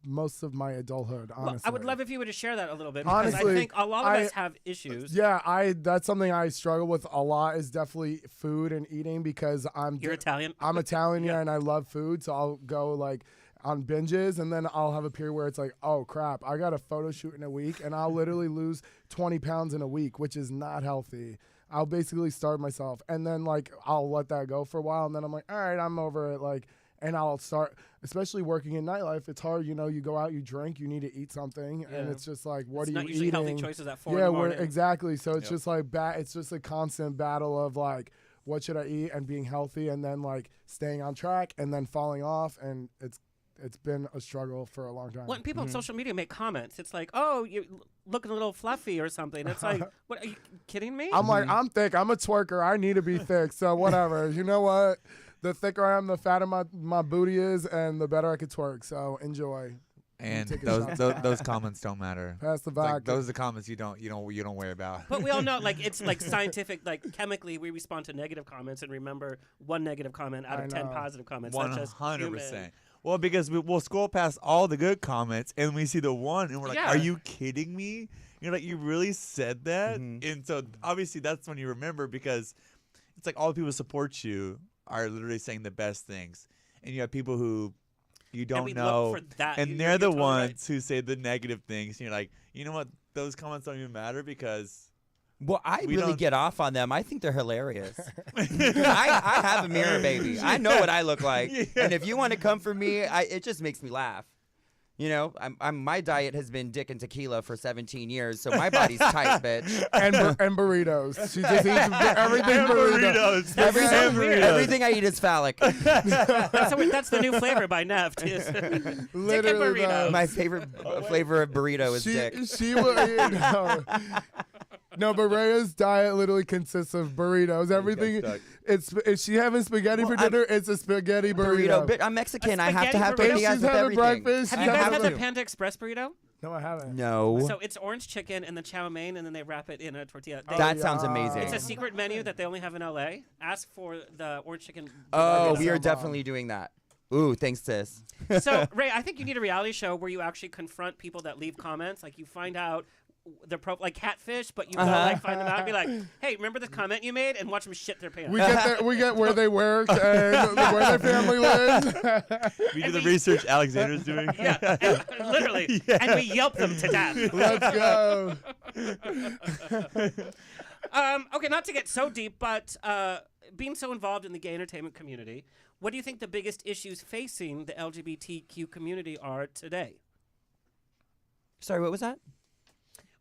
most of my adulthood, honestly. Well, I would love if you would just share that a little bit, because Honestly, I think a lot of us have issues. Yeah, that's something I struggle with a lot is definitely food and eating because You're Italian? I'm Italian, yeah, and I love food, so I'll go like on binges, and then I'll have a period where it's like, oh crap, I got a photo shoot in a week, and I'll literally lose 20 pounds in a week, which is not healthy. I'll basically starve myself, and then like I'll let that go for a while, and then I'm like, all right, I'm over it, like, and I'll start, especially working in nightlife, it's hard, you go out, you drink, you need to eat something, and it's just like, what it's are not you usually eating? healthy choices at 4 in the morning. Exactly, so it's just like, it's just a constant battle of like, what should I eat, and being healthy, and then like staying on track, and then falling off, and it's been a struggle for a long time. When people on social media make comments, it's like, oh, you're looking a little fluffy or something. It's like, what, are you kidding me? I'm like, I'm thick. I'm a twerker. I need to be thick. So whatever. You know what? The thicker I am, the fatter my booty is, and the better I could twerk. So enjoy. And those comments don't matter. Pass the It's like, vodka. those are the comments you don't worry about. But we all know, like, it's like scientific, like chemically, we respond to negative comments and remember one negative comment out of 10 positive comments. That's just human. 100%. Well, because we'll scroll past all the good comments and we see the one and we're like, Yeah. are you kidding me? You're like, you really said that? Mhm. And so obviously that's when you remember, because it's like all the people who support you are literally saying the best things. And you have people who you And don't we know. look for that. And You're they're the totally right. ones who say the negative things. And you're like, you know what? Those comments don't even matter because Well, I We really don't- get off on them. I think they're hilarious. I have a mirror, baby. I know what I look like. Yeah. And if you want to come for me, it just makes me laugh. You know, my diet has been dick and tequila for 17 years, so my body's tight, bitch. and burritos. She just eats everything burritos. Everything I eat is phallic. That's the new flavor by NEFT. Is dick and Literally, burritos. though. My favorite flavor of burrito is dick. She will. No, but Rhea's diet literally consists of burritos. Everything. stuck. Is she having spaghetti for dinner? It's a spaghetti burrito. But I'm Mexican. I have to spaghetti have burrito? She's tortillas with having everything. breakfast. Have I you guys have had to. the Panda Express burrito? No, I haven't. No. So it's orange chicken and the chow mein, and then they wrap it in a tortilla. That sounds yeah. amazing. It's a secret menu that they only have in LA. Ask for the orange chicken. Oh, Nuggets we are are bomb. definitely doing that. Ooh, thanks, sis. So, Ray, I think you need a reality show where you actually confront people that leave comments. Like, you find out like catfish, but you go like find them out and be like, "Hey, remember this comment you made?" and watch them shit their pants. We get where they work and where their family lives. we do the research Alexander's doing. Yeah, and, literally, and we yelp them to death. Let's go. Okay, not to get so deep, but being so involved in the gay entertainment community, what do you think the biggest issues facing the LGBTQ community are today? Sorry, what was that?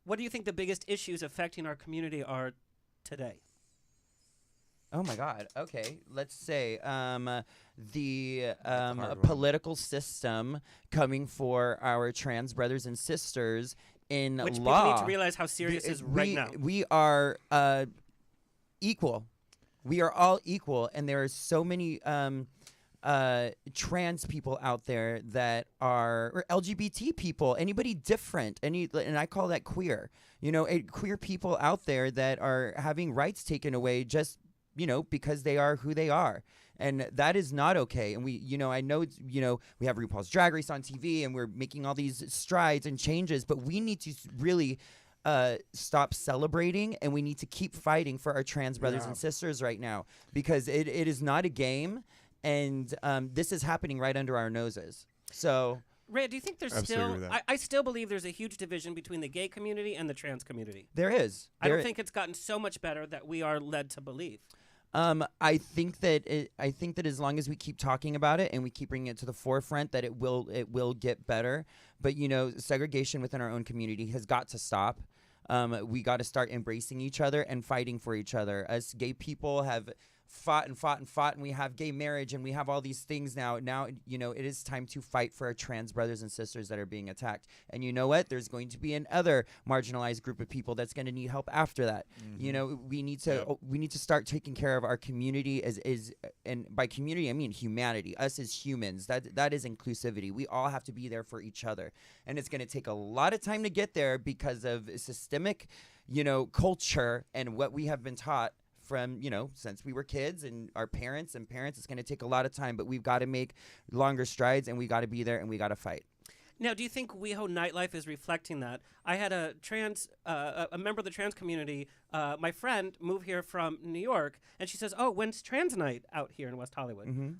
What do you think the biggest issues affecting our community are today? Oh my God. Okay, let's say the hard one. political system coming for our trans brothers and sisters in Which law. people need to realize how serious is right now. We are equal. We are all equal, and there are so many trans people out there that are, or LGBT people, anybody different, and I call that queer. You know, queer people out there that are having rights taken away just, you know, because they are who they are. And that is not okay. And we, you know, I know, you know, we have RuPaul's Drag Race on TV and we're making all these strides and changes, but we need to really stop celebrating, and we need to keep fighting for our trans brothers and sisters right now, because it is not a game. And this is happening right under our noses. So, Ray, do you think there's Absolutely still? with that. I still believe there's a huge division between the gay community and the trans community. there is. I don't think it's gotten so much better that we are led to believe. I think that as long as we keep talking about it and we keep bringing it to the forefront, that it will get better. But you know, segregation within our own community has got to stop. We got to start embracing each other and fighting for each other. Us gay people have fought and fought and fought, and we have gay marriage and we have all these things now. Now, you know, it is time to fight for our trans brothers and sisters that are being attacked. And you know what? There's going to be another marginalized group of people that's going to need help after that. You know, we need to start taking care of our community and by community I mean humanity. Us as humans. That is inclusivity. We all have to be there for each other. And it's going to take a lot of time to get there because of systemic, you know, culture and what we have been taught from, you know, since we were kids and our parents. It's going to take a lot of time, but we've got to make longer strides, and we got to be there, and we got to fight. Now, do you think WeHo Nightlife is reflecting that? I had a member of the trans community, my friend, move here from New York, and she says, "Oh, when's Trans Night out here in West Hollywood?" Mm-hmm.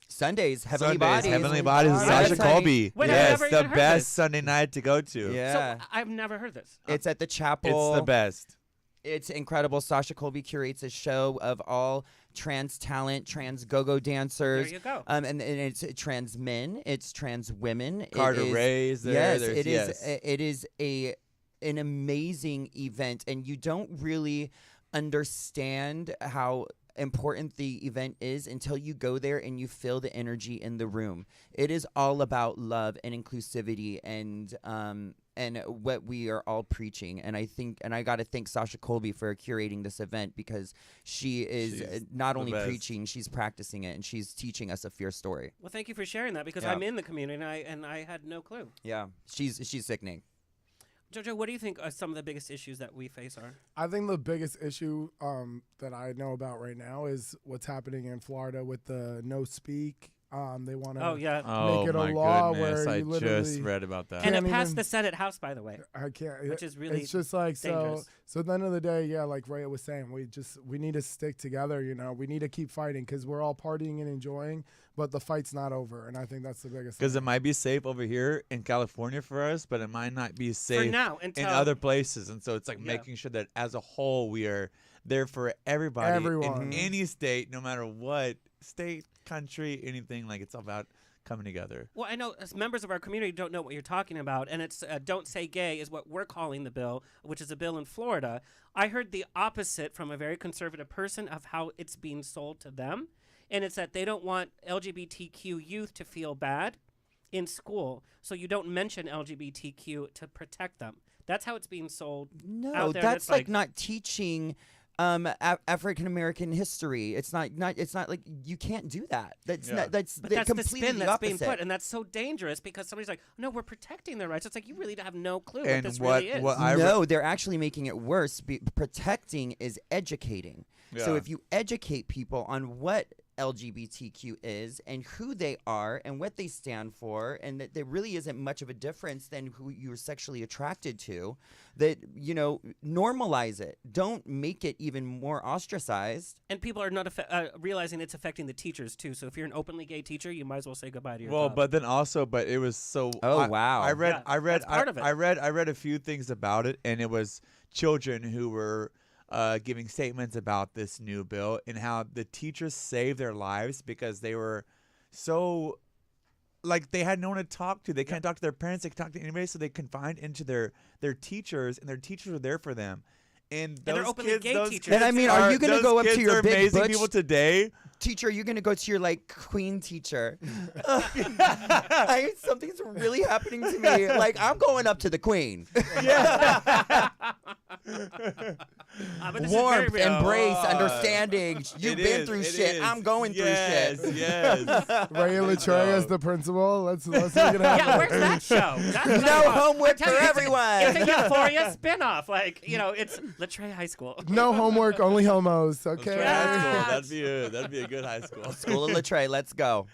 Sundays, Heavenly Sundays, Bodies. Heavenly Bodies, Yes, Sasha honey. Colby. Wait, I've yes, never the even heard best this. Sunday night to go to. Yeah. So I've never heard this. It's at the chapel. It's the best. It's incredible. Sasha Colby curates a show of all trans talent, trans go-go dancers. There you go. And it's trans men. It's trans women. Carter Ray is there. Yes, There's- it is. yes. It is an amazing event, and you don't really understand how important the event is until you go there and you feel the energy in the room. It is all about love and inclusivity and what we are all preaching. And I got to thank Sasha Colby for curating this event, because she's not the only best. preaching, she's practicing it, and she's teaching us a fierce story. Well, thank you for sharing that, because Yeah. I'm in the community and I had no clue. Yeah, she's sickening. JoJo, what do you think some of the biggest issues that we face are? I think the biggest issue that I know about right now is what's happening in Florida with the no speak They want to Oh yeah. Oh it a my law goodness! where I you literally just read about that. And it Can't passed even- the Senate House, by the way. I can't. Which is really It's just like dangerous. so. At the end of the day, yeah, like Rhea was saying, we need to stick together. You know, we need to keep fighting because we're all partying and enjoying, but the fight's not over, and I think that's the biggest. Because it thing. might be safe over here in California for us, but it might not be safe now, in until- other places. And so it's like Yeah. making sure that as a whole we are there for everybody Everyone. in any state, no matter what state, country, anything. Like it's all about coming together. Well, I know as members of our community don't know what you're talking about, and it's Don't Say Gay is what we're calling the bill, which is a bill in Florida. I heard the opposite from a very conservative person of how it's being sold to them, and it's that they don't want LGBTQ youth to feel bad in school, so you don't mention LGBTQ to protect them. That's how it's being sold No, out there. and that's it's like not teaching African American history. It's not like you can't do that. That's Yeah. not that's But the that's the completely spin that's being opposite. put, and that's so dangerous because somebody's like, "No, we're protecting their rights." It's like you really have no clue what And this what- really is. what I- No, they're actually making it worse. Protecting is educating. So Yeah. if you educate people on what LGBTQ is and who they are and what they stand for, and that there really isn't much of a difference than who you're sexually attracted to, that, you know, normalize it. Don't make it even more ostracized. And people are not realizing it's affecting the teachers too. So if you're an openly gay teacher, you might as well say goodbye to your Well, job. but then also, but it was so. Oh, wow. I read, Yeah, that's part of it. I read a few things about it, and it was children who were giving statements about this new bill and how the teachers saved their lives because they were so. Like they had no one to talk to. They can't talk to their parents. They can't talk to anybody, so they confined into their teachers, and their teachers were there for them. And they're those openly kids, gay those teachers. kids And I mean, are you gonna those go up to kids your are big amazing butch people today? teacher? You're gonna go to your like queen teacher. Something's really happening to me. Like I'm going up to the queen. But this is Warmth, very real. embrace, understanding. You've It been is, through it shit. is. I'm going Yes, through shit. Yes. Rhea Litre as the principal. Let's make it happen. Yeah, where's that show? That's No homework for everyone. It's a Euphoria spinoff. Like, you know, it's Litre High School. No homework, only homos. Okay. That's right. That'd be a good high school. School of Litre, let's go.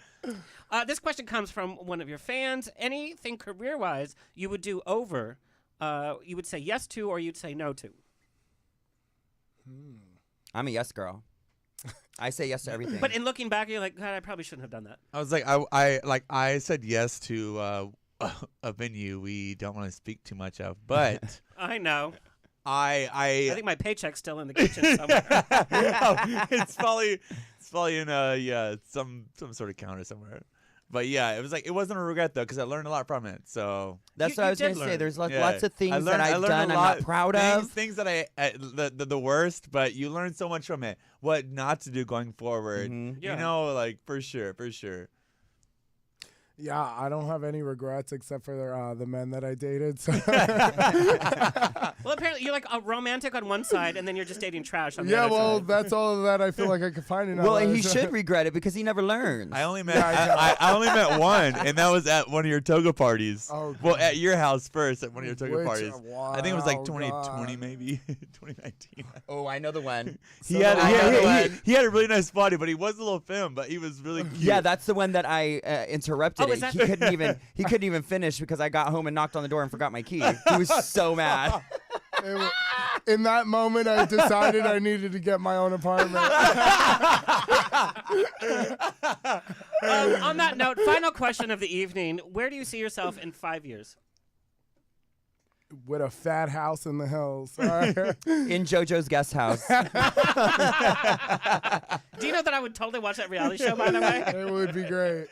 This question comes from one of your fans. Anything career-wise you would do over, you would say yes to or you'd say no to? I'm a yes girl. I say yes to everything. But in looking back, you're like, God, I probably shouldn't have done that. I was like, I said yes to a venue we don't want to speak too much of, but I know. I I think my paycheck's still in the kitchen somewhere. it's probably in some sort of counter somewhere. But yeah, it was like it wasn't a regret though because I learned a lot from it. So That's You- what you I was did going to say. learn. There's yeah. lots of things that I I've learned done a I'm lot, not proud things, of. Things that the worst, but you learn so much from it. What not to do going forward. Yeah. You know, like for sure. Yeah, I don't have any regrets except for the men that I dated. So. Well, apparently you're like a romantic on one side, and then you're just dating trash on the Yeah, other well, side. that's all that I feel like I could find in Well, and LA, he so- should regret it because he never learns. I only met I only met one, and that was at one of your toga parties. Oh, well, at your house first at one of your toga Which- parties. I think it was like wow, 2020, God. maybe 2019. Oh, I know the one. He So had I know the one. he had a really nice body, but he was a little femme, but he was really cute. Yeah, that's the one that I interrupted. Oh, is it. that- He couldn't even finish because I got home and knocked on the door and forgot my key. He was so mad. In that moment, I decided I needed to get my own apartment. On that note, final question of the evening. Where do you see yourself in 5 years? With a fat house in the hills. All right? In JoJo's guest house. Do you know that I would totally watch that reality show, by the way? It would be great.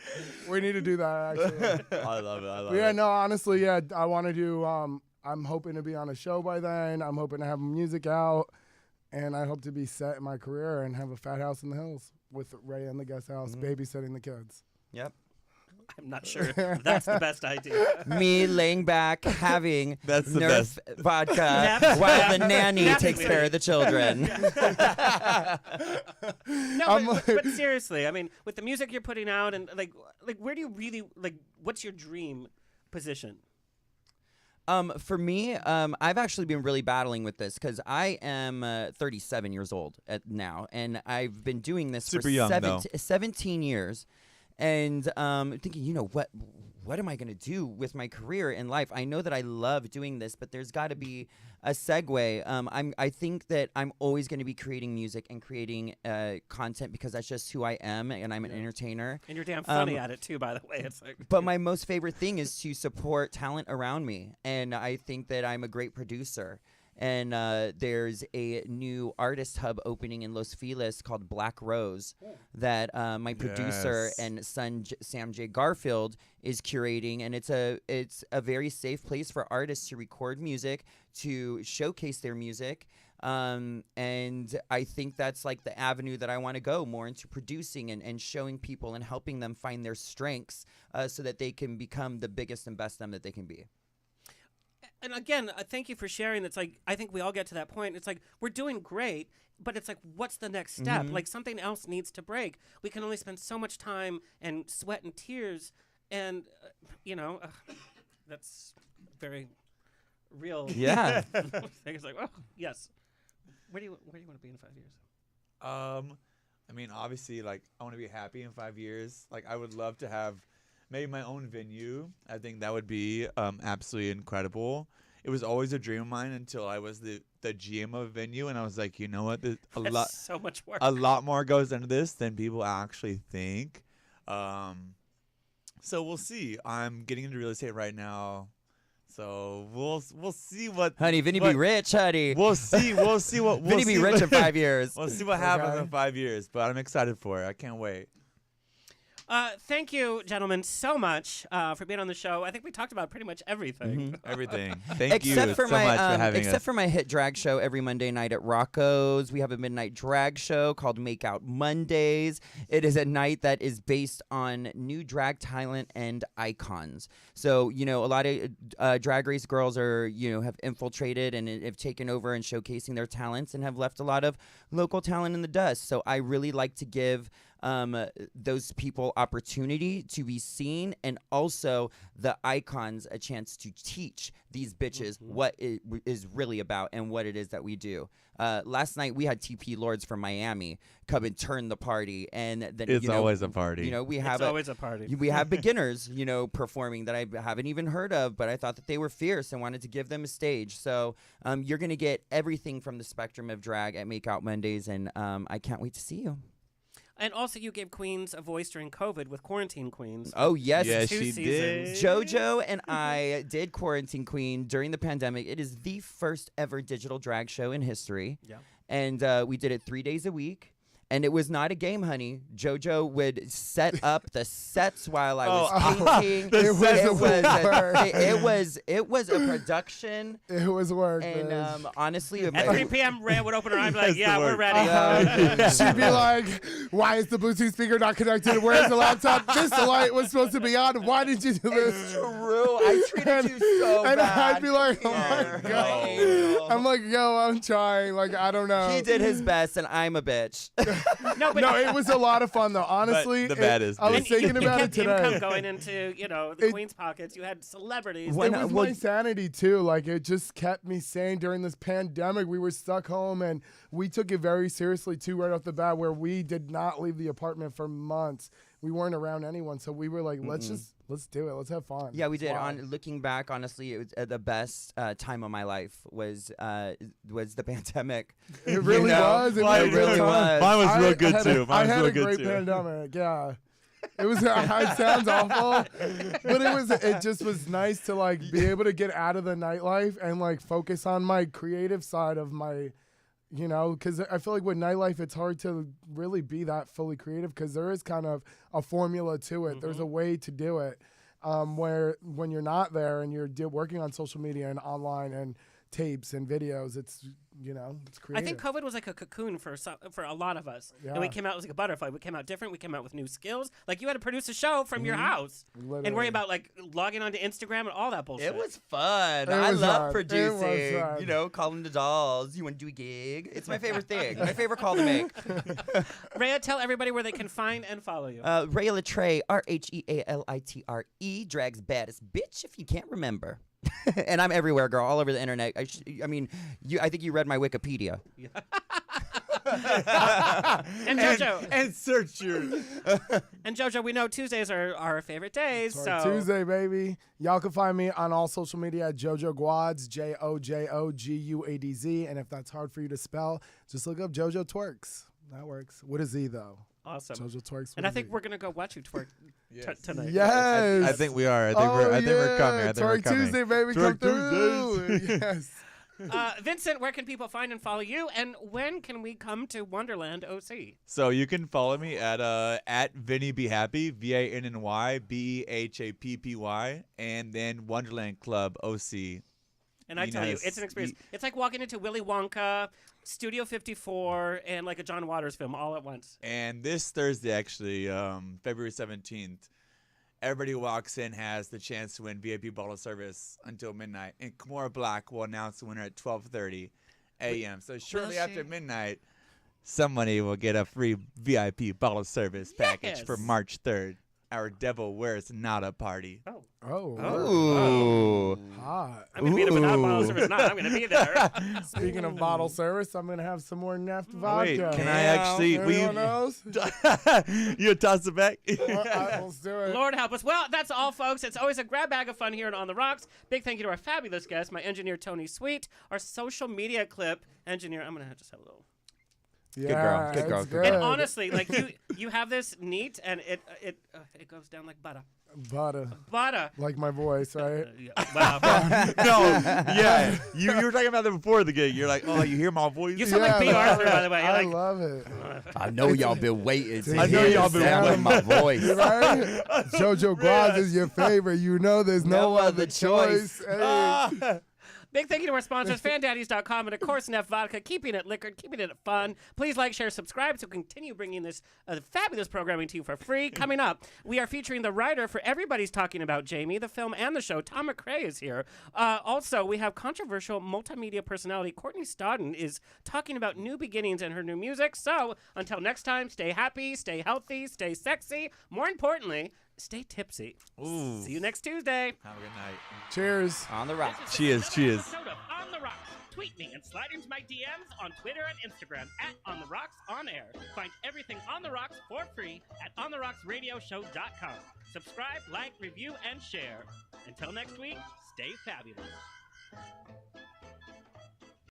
We need to do that, actually. I love it. I love Yeah, it. no, honestly, yeah, I want to do. I'm hoping to be on a show by then. I'm hoping to have music out, and I hope to be set in my career and have a fat house in the hills with Rhea in the guest house, babysitting the kids. Yep. I'm not sure if that's the best idea. Me laying back, having That's the Nerf vodka Neft. while the nanny Neft. takes care of the children. No, but seriously, I mean, with the music you're putting out, and like, where do you really like? What's your dream position? For me, I've actually been really battling with this because I am 37 years old now, and I've been doing this Super for young, though. 17 years. and thinking, what am I going to do with my career in life? I know that I love doing this, but there's got to be a segue. I think that I'm always going to be creating music and creating content because that's just who I am, and I'm an entertainer. And you're damn funny at it too, by the way. It's like, but my most favorite thing is to support talent around me, and I think that I'm a great producer. And there's a new artist hub opening in Los Feliz called Black Rose that my producer and son Sam J. Garfield is curating, and it's a very safe place for artists to record music, to showcase their music. And I think that's like the avenue that I want to go more into, producing and showing people and helping them find their strengths so that they can become the biggest and best them that they can be. and again, thank you for sharing. It's like, I think we all get to that point. It's like, we're doing great, but it's like, what's the next step? Like, something else needs to break. We can only spend so much time and sweat and tears, and, that's very real. Yeah. It's like, oh, yes. Where do you want to be in 5 years? I mean, obviously, like, I want to be happy in 5 years. Like, I would love to have maybe my own venue. I think that would be absolutely incredible. It was always a dream of mine until I was the GM of a venue, and I was like, you know what? That's so much work. A lot more goes into this than people actually think. So we'll see. I'm getting into real estate right now. So we'll see what. Honey, Vinny be rich, honey. We'll see what. Vinny be rich in 5 years. We'll see what happens in 5 years, but I'm excited for it. I can't wait. Thank you, gentlemen, so much for being on the show. I think we talked about pretty much everything. Everything. Thank you Except for so my, much for having except us. for my hit drag show every Monday night at Rocco's. We have a midnight drag show called Make Out Mondays. It is a night that is based on new drag talent and icons. So, a lot of drag race girls are, have infiltrated and have taken over and showcasing their talents and have left a lot of local talent in the dust. So I really like to give those people opportunity to be seen, and also the icons a chance to teach these bitches what it is really about and what it is that we do. Last night we had TP Lords from Miami come and turn the party, and then It's always a party. It's always a party. We have beginners, performing that I haven't even heard of, but I thought that they were fierce and wanted to give them a stage. So you're gonna get everything from the spectrum of drag at Make Out Mondays, and I can't wait to see you. And also, you gave queens a voice during COVID with Quarantine Queens. Oh, yes. Yes, 2 she did. seasons. JoJo and I did Quarantine Queen during the pandemic. It is the first ever digital drag show in history. Yeah. And we did it 3 days a week. And it was not a game, honey. JoJo would set up the sets while I was painting. It was a production. It was work. And honestly, At 3 p.m., Rhea would open her eye and be like, yeah, we're ready. She'd be like, why is the Bluetooth speaker not connected? Where's the laptop? This light was supposed to be on. Why did you do this? It's true. I treated you so and bad. I'd be like, oh my God. I'm like, yo, I'm trying. Like, I don't know. He did his best, and I'm a bitch. No, it was a lot of fun, though. Honestly, the baddest I was bitch. thinking you about it kept today. income going into, the queen's pockets. You had celebrities. It was my sanity, too. Like, it just kept me sane during this pandemic. We were stuck home, and we took it very seriously, too, right off the bat, where we did not leave the apartment for months. We weren't around anyone, so we were like, let's do it. Let's have fun. Yeah, we did. Wow. Looking back, honestly, it was the best time of my life was the pandemic. It really was. It It really was. Mine was real good, too. I Mine was had real a good, great too. pandemic, yeah. It was. It sounds awful, but it just was nice to like be able to get out of the nightlife and like focus on my creative side of my, because I feel like with nightlife it's hard to really be that fully creative because there is kind of a formula to it. There's a way to do it, where when you're not there and you're working on social media and online and tapes and videos, it's it's creative. I think COVID was like a cocoon for a lot of us. Yeah. And we came out as like a butterfly. We came out different. We came out with new skills. Like, you had to produce a show from your house and Literally. worry about like logging onto Instagram and all that bullshit. It was fun. It I was love fun. producing. It was fun. Calling the dolls. You want to do a gig? It's my favorite thing. My favorite call to make. Rhea, tell everybody where they can find and follow you. Rhea Litre, RheaLitre, drags baddest bitch. If you can't remember. And I'm everywhere, girl, all over the internet. I think you read my Wikipedia. And JoJo. And search yours. And JoJo, we know Tuesdays are our favorite days. Twerk So Tuesday, baby. Y'all can find me on all social media at JoJo Guadz, JoJoGuadz. And if that's hard for you to spell, just look up JoJo Twerks. That works. With a Z, though. awesome. JoJo Twerks. And I think we're gonna go watch you twerk tonight. Yes. I think we are. I think we're coming. I think we're Twerk coming. Tuesday, baby. Twerk Come through. Yes. Vincent, where can people find and follow you? And when can we come to Wonderland OC? So you can follow me at Vinny Be Happy, VANNY BEHAPPY, and then Wonderland Club OC. And I tell you, it's an experience. It's like walking into Willy Wonka, Studio 54, and like a John Waters film all at once. And this Thursday, actually, February 17th, everybody who walks in has the chance to win VIP bottle service until midnight. And Kimora Black will announce the winner at 12:30 a.m. So shortly after midnight, somebody will get a free VIP bottle service package for March 3rd. Our Devil Wears Nada party. Ooh. Hot. I'm going to be there without bottle service. Not. I'm going to be there. Speaking of bottle service, I'm going to have some more NEFT vodka. Wait, can I actually? Anyone else? You toss it back? Let's do it. Lord help us. Well, that's all, folks. It's always a grab bag of fun here On the Rocks. Big thank you to our fabulous guest, my engineer, Tony Sweet, our social media clip engineer. I'm going to just have a little. Yeah, Good girl. it's Good And good. honestly, like you have this neat, and it goes down like butter. Butter. Like my voice, right? Wow. No, yeah. You were talking about that before the gig. You're like, oh, you hear my voice? You sound like B. Arthur, by the way. You're I like, love it. I know y'all been waiting to I know hear y'all the been sound of my voice. Right? JoJo Guadz is your favorite. You know there's no other choice. Hey. Big thank you to our sponsors, fandaddies.com, and of course, NEFT Vodka, keeping it liquored, keeping it fun. Please like, share, subscribe so we continue bringing this fabulous programming to you for free. Coming up, we are featuring the writer for Everybody's Talking About Jamie, the film and the show. Tom McRae is here. Also, we have controversial multimedia personality Courtney Stodden is talking about new beginnings and her new music. So, until next time, stay happy, stay healthy, stay sexy. More importantly, stay tipsy. Ooh. See you next Tuesday. Have a good night. Cheers. On the rocks. Cheers. Episode of On the Rocks. Tweet me and slide into my DMs on Twitter and Instagram at On the Rocks On Air. Find everything On the Rocks for free at OnTheRocksRadioshow.com. Subscribe, like, review, and share. Until next week, stay fabulous.